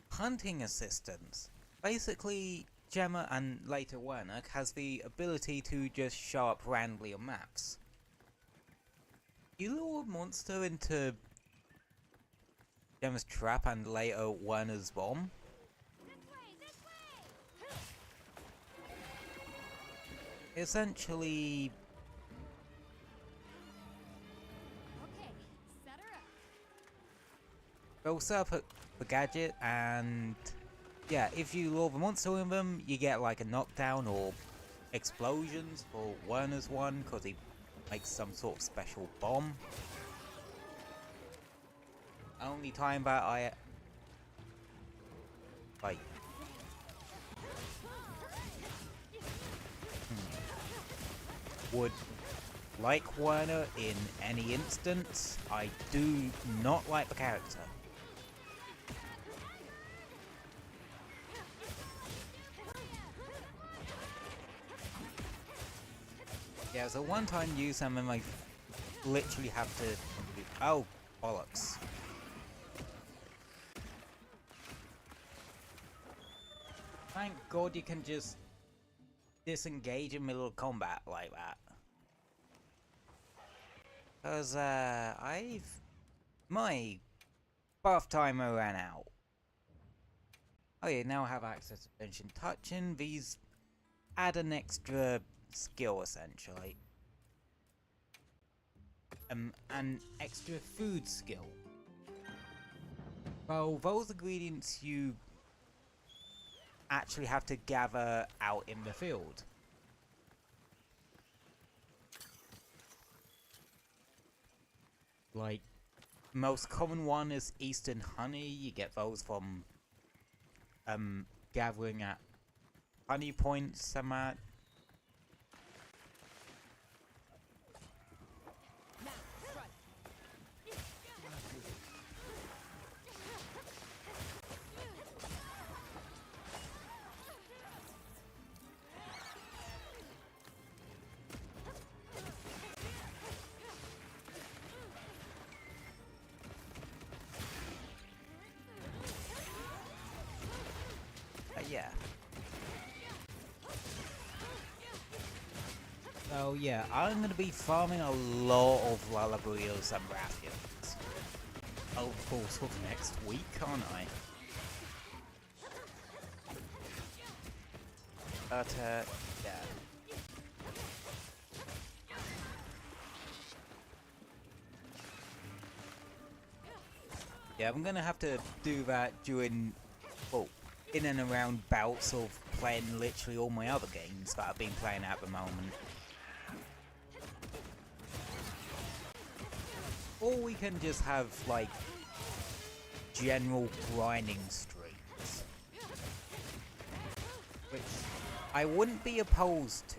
hunting assistants. Basically, Gemma and later Werner has the ability to just show up randomly on maps. You lure a monster into Gemma's trap and later Werner's bomb. Essentially, Okay, set her up. they'll set up the gadget, and yeah, if you lure the monster with them, you get like a knockdown or explosions for Werner's one, because he makes some sort of special bomb. Only time that I like would like Werner in any instance. I do not like the character. Yeah, so one time use them and I literally have to oh bollocks. Thank God you can just disengage in middle of combat like that. Cause my buff timer ran out. Oh yeah, now I have access to finishing touching. These add an extra skill essentially. An extra food skill. Well, those ingredients you actually have to gather out in the field. Like, most common one is Eastern honey. You get those from gathering at honey points I'm at. Yeah. So yeah, I'm gonna be farming a lot of Lalagrios and Rathians. Of course, for next week, aren't I? But yeah. Yeah, I'm gonna have to do that during, well, in and around bouts of playing literally all my other games that I've been playing at the moment. Or we can just have, like, general grinding streaks. Which I wouldn't be opposed to.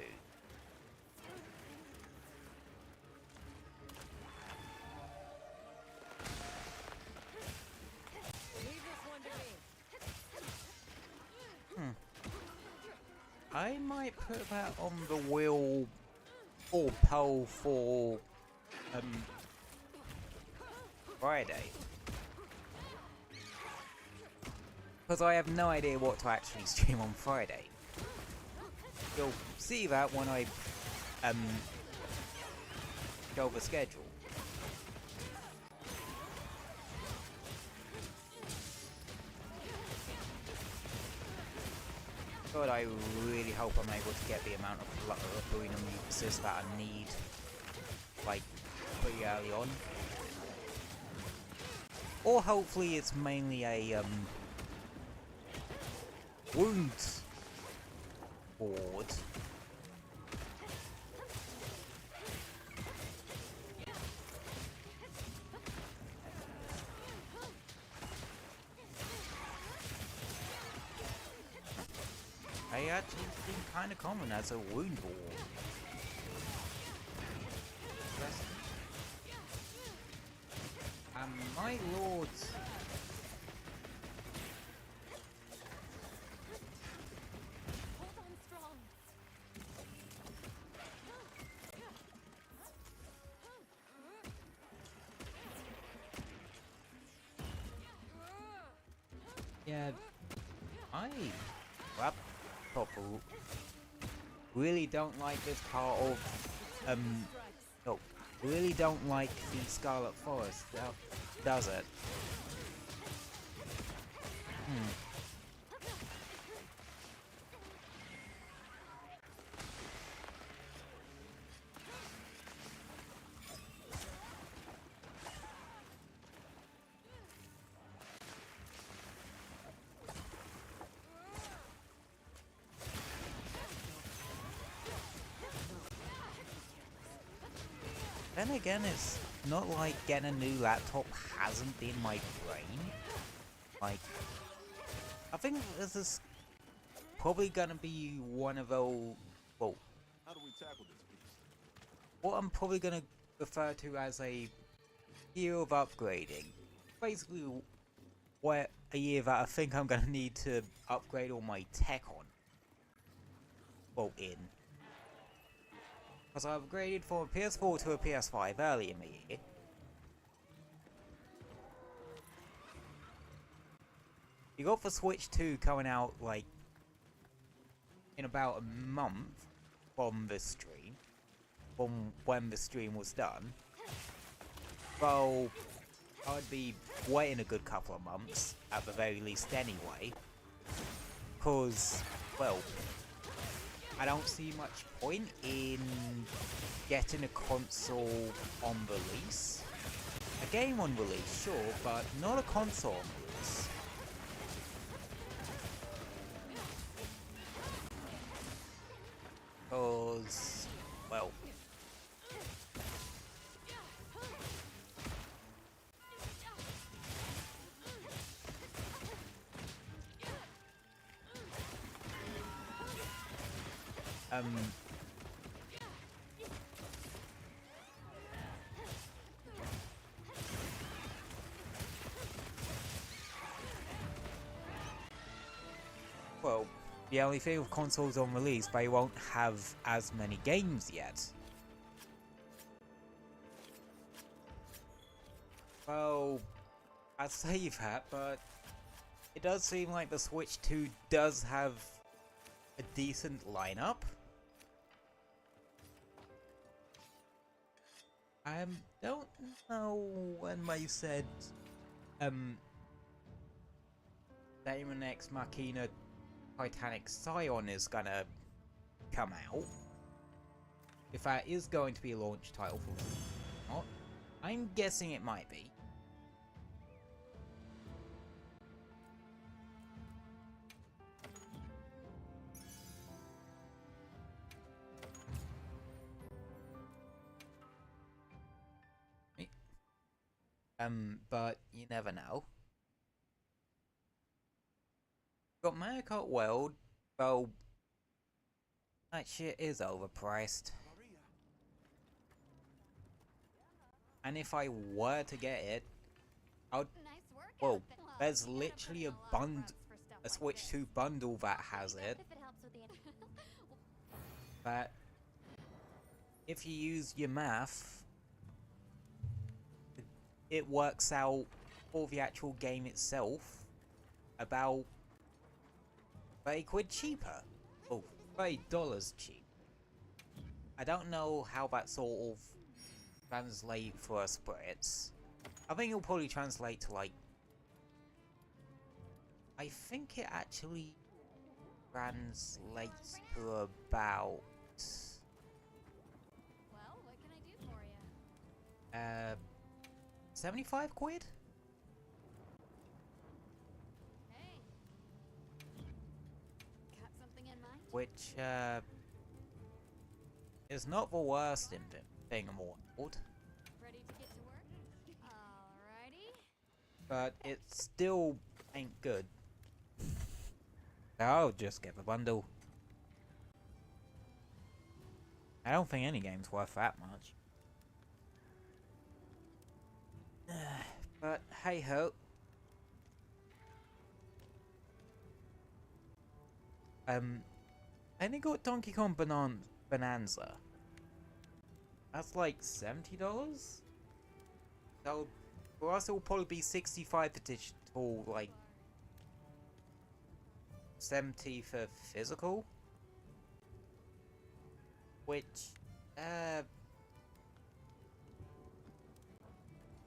I might put that on the wheel or poll for Friday. Because I have no idea what to actually stream on Friday. You'll see that when I go the schedule. God, I really hope I'm able to get the amount of Arena mucuses that I need, like, pretty early on. Or hopefully it's mainly a, wounds board. They actually seem kind of common as a wound board. My lords. Hold on strong. Yeah, really don't like this part of no, really don't like the Scarlet Forest, does it? Then again, it's not like getting a new laptop hasn't been my brain. Like, I think this is probably gonna be one of those. Well, How do we tackle this beast? what I'm probably gonna refer to as a year of upgrading. Basically, where a year that I think I'm gonna need to upgrade all my tech on. Well, in. Because I upgraded from a PS4 to a PS5 early in the year. You got the Switch 2 coming out, like, in about a month from the stream. From when the stream was done. Well, I'd be waiting a good couple of months, at the very least anyway. Because, well, I don't see much point in getting a console on release. A game on release, sure, but not a console on release. Because, well, well, the only thing with consoles on release, they won't have as many games yet. Well, I say that, but it does seem like the Switch 2 does have a decent lineup. I don't know when they said Daemon X Machina Titanic Scion is gonna come out. If that is going to be a launch title for it or not. I'm guessing it might be. But you never know. Got Mario Kart World, well, that shit is overpriced. And if I were to get it, I'd, well, there's literally a Switch 2 bundle that has it. But if you use your math, it works out for the actual game itself about £30 cheaper. Oh, $30 cheap. I don't know how that sort of translate for us Brits. I think it'll probably translate to like... I think it actually translates to about... Well, what can I do for you? 75 quid? Hey. Got something in mind? Which, is not the worst in thing in the world. Ready to get to work? Alrighty. But it still ain't good. I'll just get the bundle. I don't think any game's worth that much. But hey ho. And they got Donkey Kong Bonanza. That's like $70? So for us it'll probably be 65 for digital, like 70 for physical. Which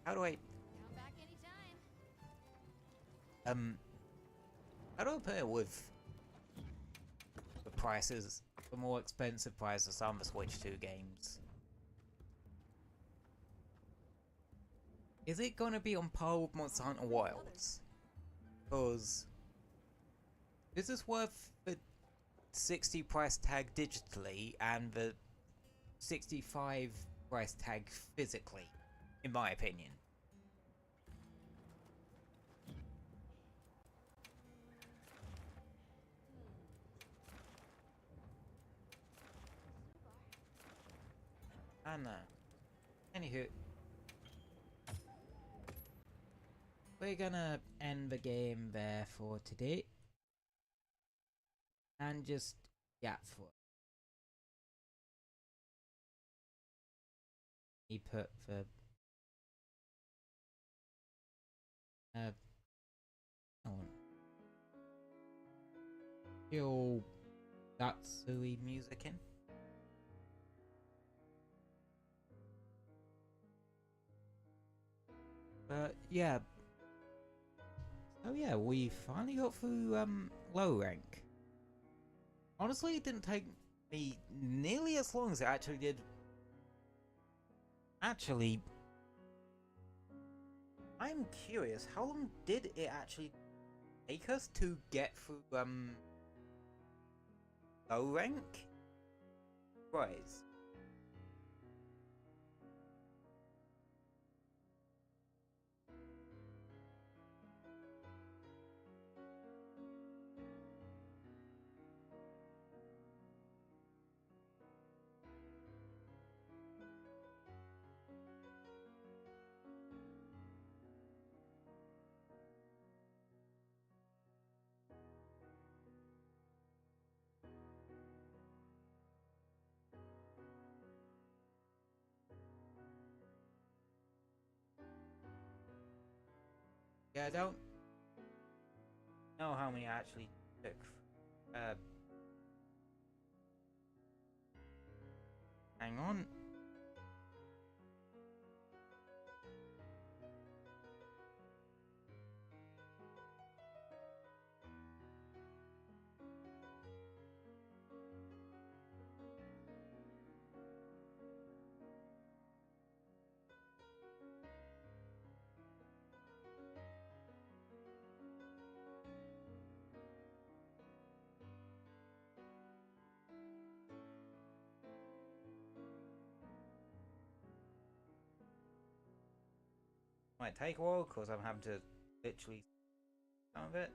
how do I Come back anytime. how do I put it with the prices, the more expensive prices of some of the Switch 2 games? Is it gonna be on par with Monster Hunter Wilds? Because is this worth the 60 price tag digitally and the 65 price tag physically, in my opinion. I know. Anywho, we're gonna end the game there for today. And just, yeah, for he put the chill Datsui music in. But yeah. Oh yeah, we finally got through low rank. Honestly, it didn't take me nearly as long as it actually did. Actually, I'm curious, how long did it actually take us to get through low rank? Rise. Yeah, I don't know how many I actually took. Hang on. Might take a while because I'm having to literally some of it.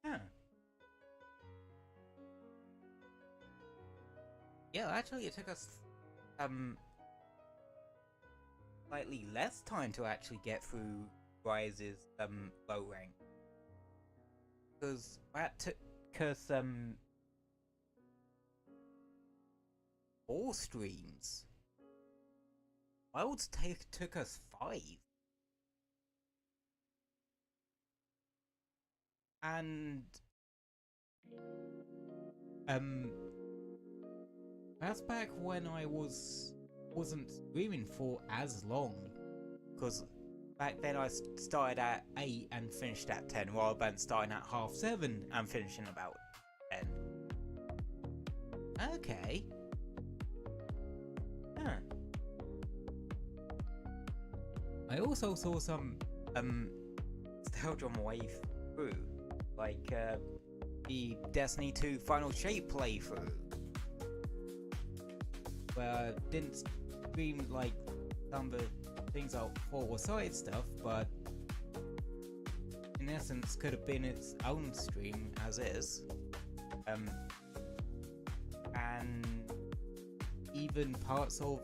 Yeah. Yeah, actually it took us slightly less time to actually get through Rise's low rank. Because that took us 4 streams. Wilds took us 5. And that's back when I wasn't streaming for as long, because back then I started at 8 and finished at 10, rather than starting at 7:30 and finishing about 10. Okay. Huh. I also saw some nostalgia on my way through, like the Destiny 2 Final Shape playthrough, where I didn't stream like some of the things I thought were side stuff, but in essence could have been its own stream as is. And even parts of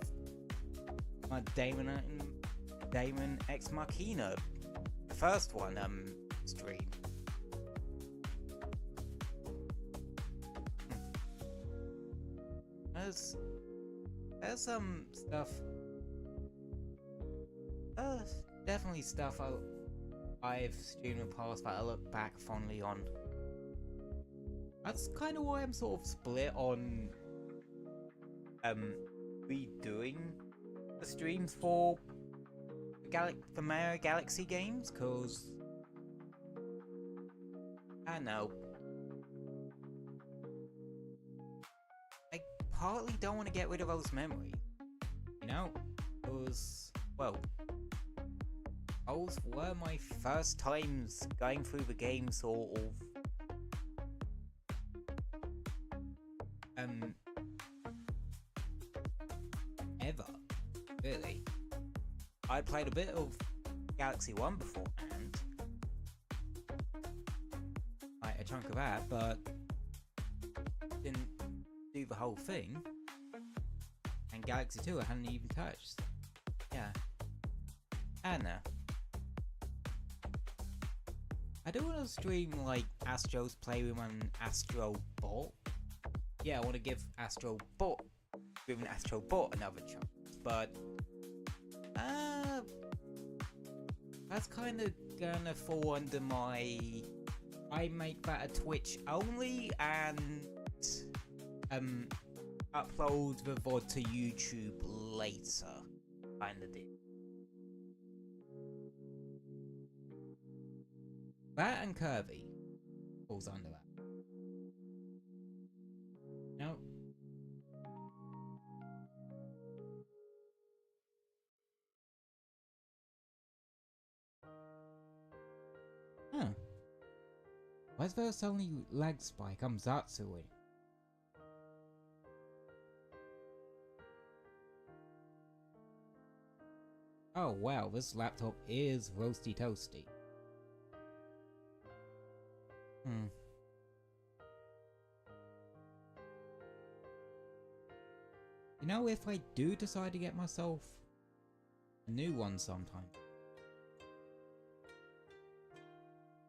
my Damon Ex Machina, the first one, stream. There's some stuff. Definitely stuff I've streamed in the past that I look back fondly on. That's kind of why I'm sort of split on redoing the streams for the Mario Galaxy games, cause I don't know. I partly don't want to get rid of those memories, you know, cause well, those were my first times going through the game, sort of. Ever, really. I played a bit of Galaxy 1 beforehand, like a chunk of that, but didn't do the whole thing. And Galaxy 2 I hadn't even touched. Yeah. I don't know. I do want to stream like Astro's Playroom and Astro Bot. Yeah, I want to give Astro Bot another chance, but that's kind of gonna fall under my I make that a Twitch only and upload the VOD to YouTube later kind of deal. That and Kirby falls under that. No. Huh. Why is there suddenly lag spike? I'm Zatsui. Oh wow, this laptop is roasty toasty. You know, if I do decide to get myself a new one sometime,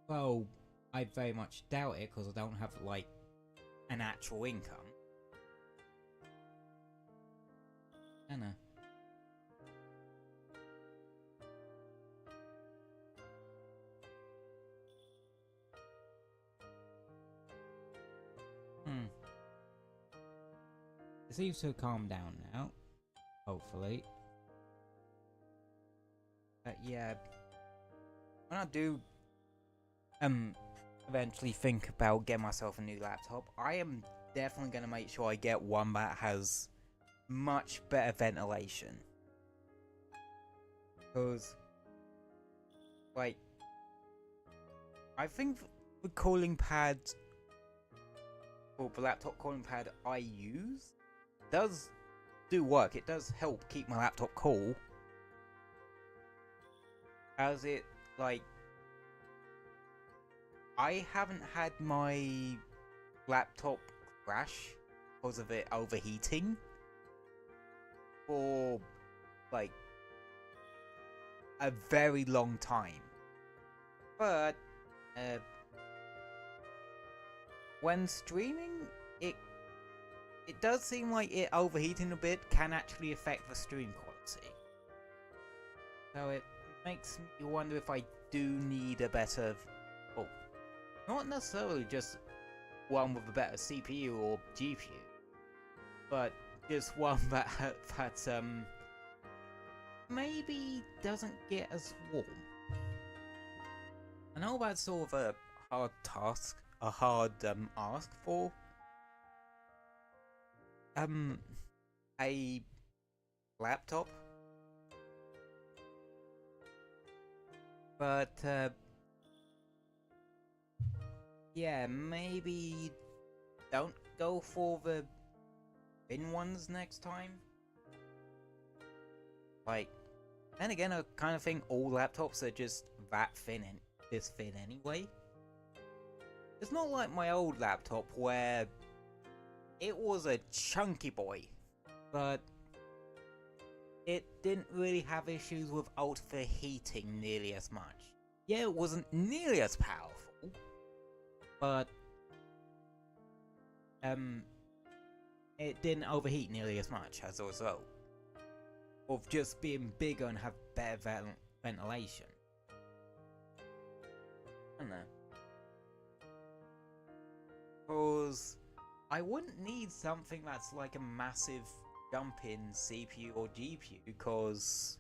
well, I very much doubt it because I don't have like an actual income. I know. It seems to have calmed down now, hopefully. Yeah, when I do eventually think about getting myself a new laptop, I am definitely going to make sure I get one that has much better ventilation. Because, like, I think the cooling pad, or the laptop cooling pad I use, does do work. It does help keep my laptop cool. As it, like, I haven't had my laptop crash because of it overheating for, like, a very long time. But, when streaming, it does seem like it overheating a bit can actually affect the stream quality. So it makes me wonder if I do need a better, well, not necessarily just one with a better CPU or GPU, but just one that maybe doesn't get as warm. I know that's sort of a hard task, a hard ask for a laptop, but yeah, maybe don't go for the thin ones next time. Like, then again, I kind of think all laptops are just that thin and this thin anyway. It's not like my old laptop where it was a chunky boy, but it didn't really have issues with overheating nearly as much. Yeah, it wasn't nearly as powerful, but it didn't overheat nearly as much as a result of just being bigger and have better ventilation. I don't know. Because I wouldn't need something that's like a massive jump in CPU or GPU, because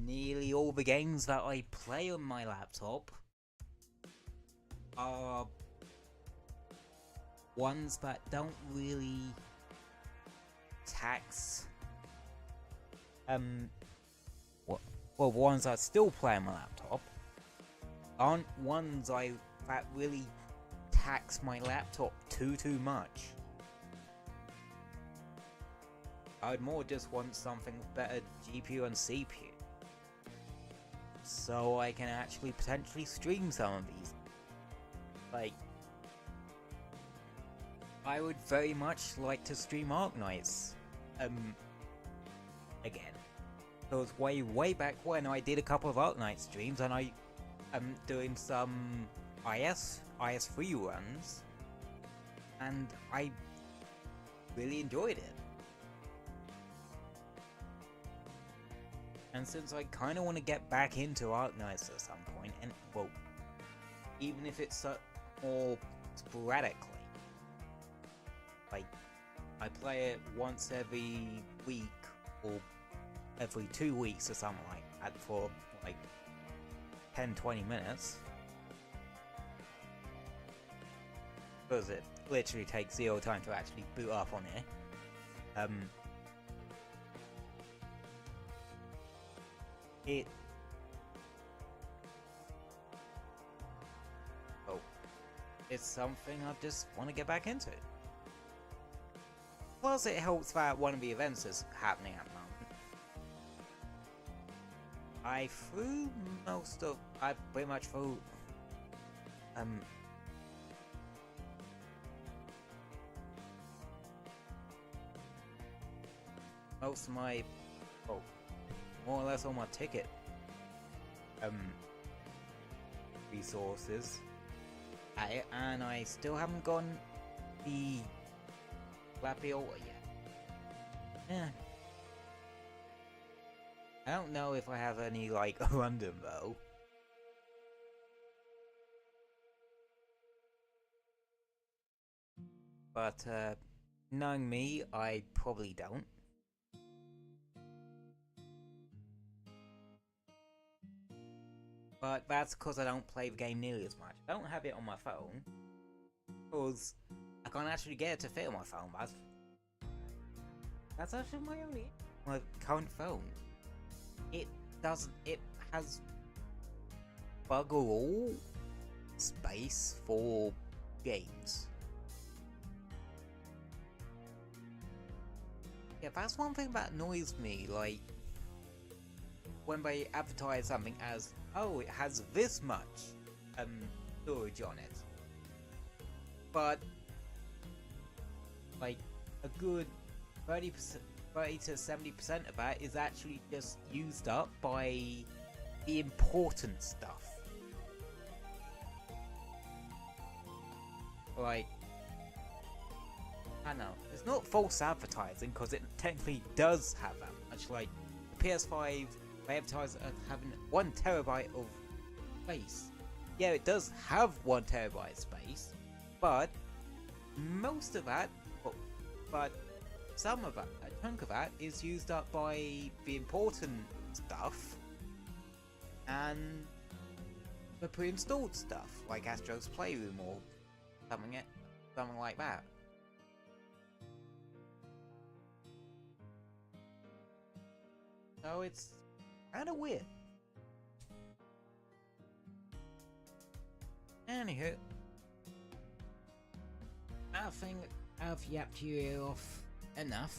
nearly all the games that I play on my laptop are ones that don't really tax well, the ones I still play on my laptop aren't ones that really tax my laptop too much. I'd more just want something with better GPU and CPU, so I can actually potentially stream some of these. Like, I would very much like to stream Arknights again. It was way back when I did a couple of Arknight streams, and I am doing some IS3 runs, and I really enjoyed it. And since I kind of want to get back into Arknights at some point, and well, even if it's more sporadically, like I play it once every week or every 2 weeks or something like that for like 10-20 minutes, because it literally takes 0 time to actually boot up on it. It's something I just want to get back into. Plus, it helps that one of the events is happening at the moment. I pretty much threw most of my, more or less all my ticket resources at it, and I still haven't gotten the Lapiola yet. Yeah. I don't know if I have any, like, random though. But, knowing me, I probably don't. But that's because I don't play the game nearly as much. I don't have it on my phone, because I can't actually get it to fit on my phone, but that's actually my current phone. It has bugger all space for games. Yeah, that's one thing that annoys me, like, when they advertise something as, oh, it has this much storage on it. But, like, a good 30 to 70% of that is actually just used up by the important stuff. Like, I don't know, it's not false advertising, because it technically does have that much. Like, PS5, they advertise as having 1 terabyte of space. Yeah, it does have 1 terabyte space, but most of that, but some of that, a chunk of that, is used up by the important stuff and the pre-installed stuff, like Astro's Playroom or something like that. So it's kind of weird. Anywho, I think I've yapped you ear off enough.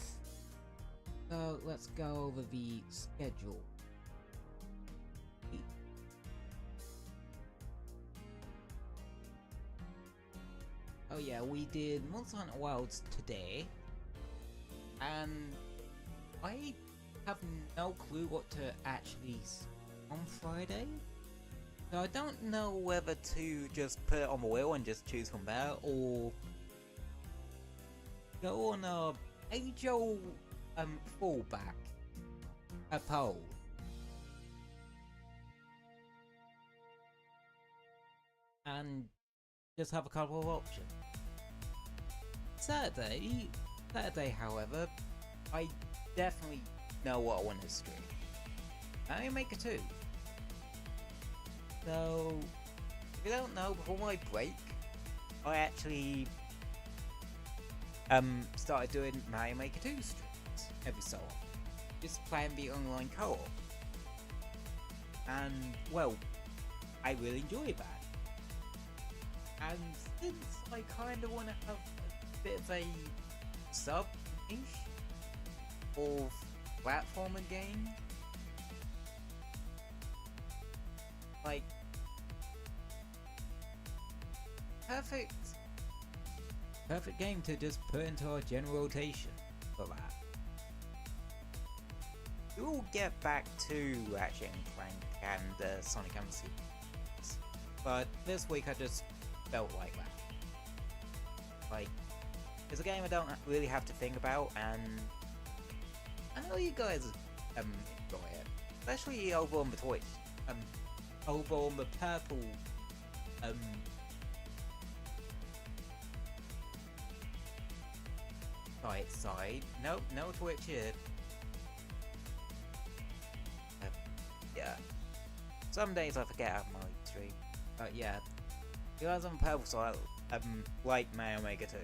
So let's go over the schedule. Oh yeah, we did Monster Hunter Wilds today, and I have no clue what to actually on Friday. So I don't know whether to just put it on the wheel and just choose from there, or go on a age-old fallback, a poll. And just have a couple of options. Saturday, however, I definitely know what I want to stream. Mario Maker 2. So, if you don't know, before my break, I actually started doing Mario Maker 2 streams every so often. Just playing the online co-op. And, well, I really enjoy that. And since I kind of want to have a bit of a sub-niche of platformer game, like, perfect game to just put into our general rotation for that. We'll get back to Ratchet and Clank and Sonic Embassy, but this week I just felt like that. Like, it's a game I don't really have to think about, and I know you guys enjoy it, especially over on the Twitch, over on the purple right side. Nope, no Twitch here. Yeah. Some days I forget how my stream. But yeah. You guys on the purple side, like Mario Maker 2.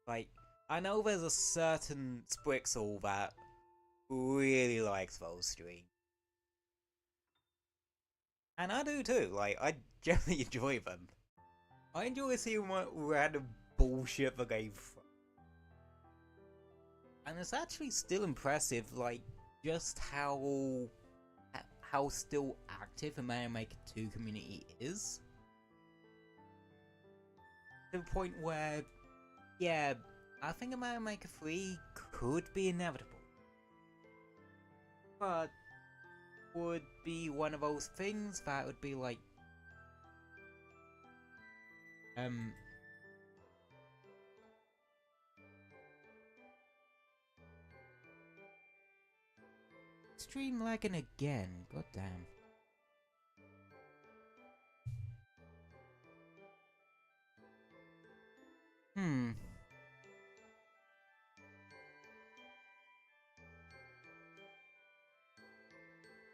Like, I know there's a certain Sprixel that really likes those streams. And I do too, like, I generally enjoy them. I enjoy seeing what random bullshit the game from. And it's actually still impressive, like, just how still active the Mario Maker 2 community is. To the point where, yeah, I think a Mario Maker 3 could be inevitable. But would be one of those things that would be like, stream lagging again, goddamn.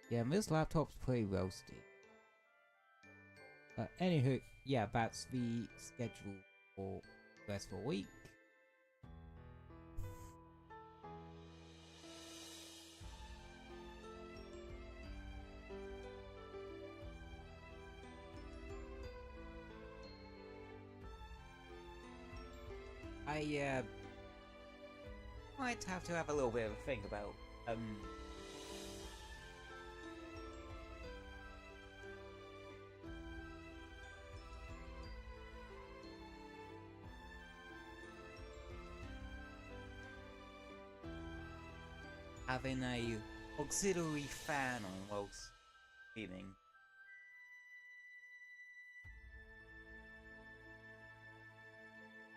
Yeah, this laptop's pretty roasty. Anywho, yeah, that's the schedule for the rest of the week. I might have to have a little bit of a think about having a auxiliary fan on whilst streaming.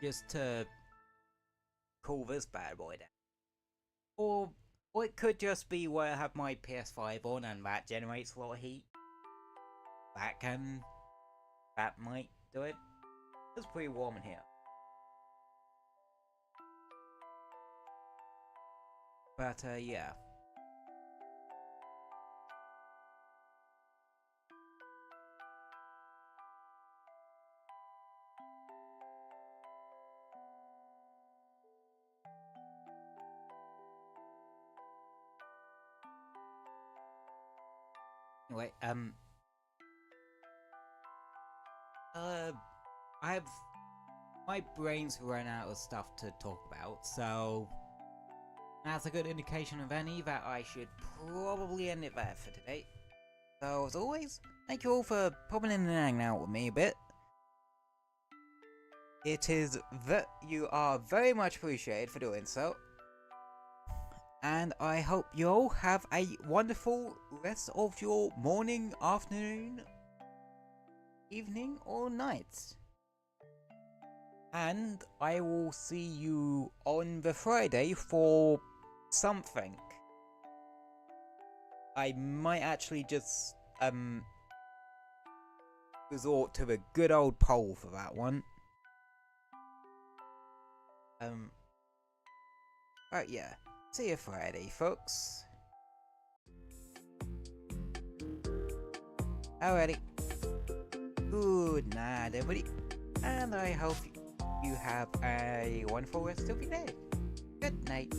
Just to cool this bad boy down. Or it could just be where I have my PS5 on and that generates a lot of heat. That might do it. It's pretty warm in here. But yeah. Anyway, my brain's run out of stuff to talk about, so that's a good indication of any that I should probably end it there for today. So as always, thank you all for popping in and hanging out with me a bit. It is that you are very much appreciated for doing so. And I hope you all have a wonderful rest of your morning, afternoon, evening, or night. And I will see you on the Friday for something. I might actually just resort to a good old poll for that one. But yeah, see you Friday, folks. Alrighty. Good night, everybody. And I hope you have a wonderful rest of your day. Good night.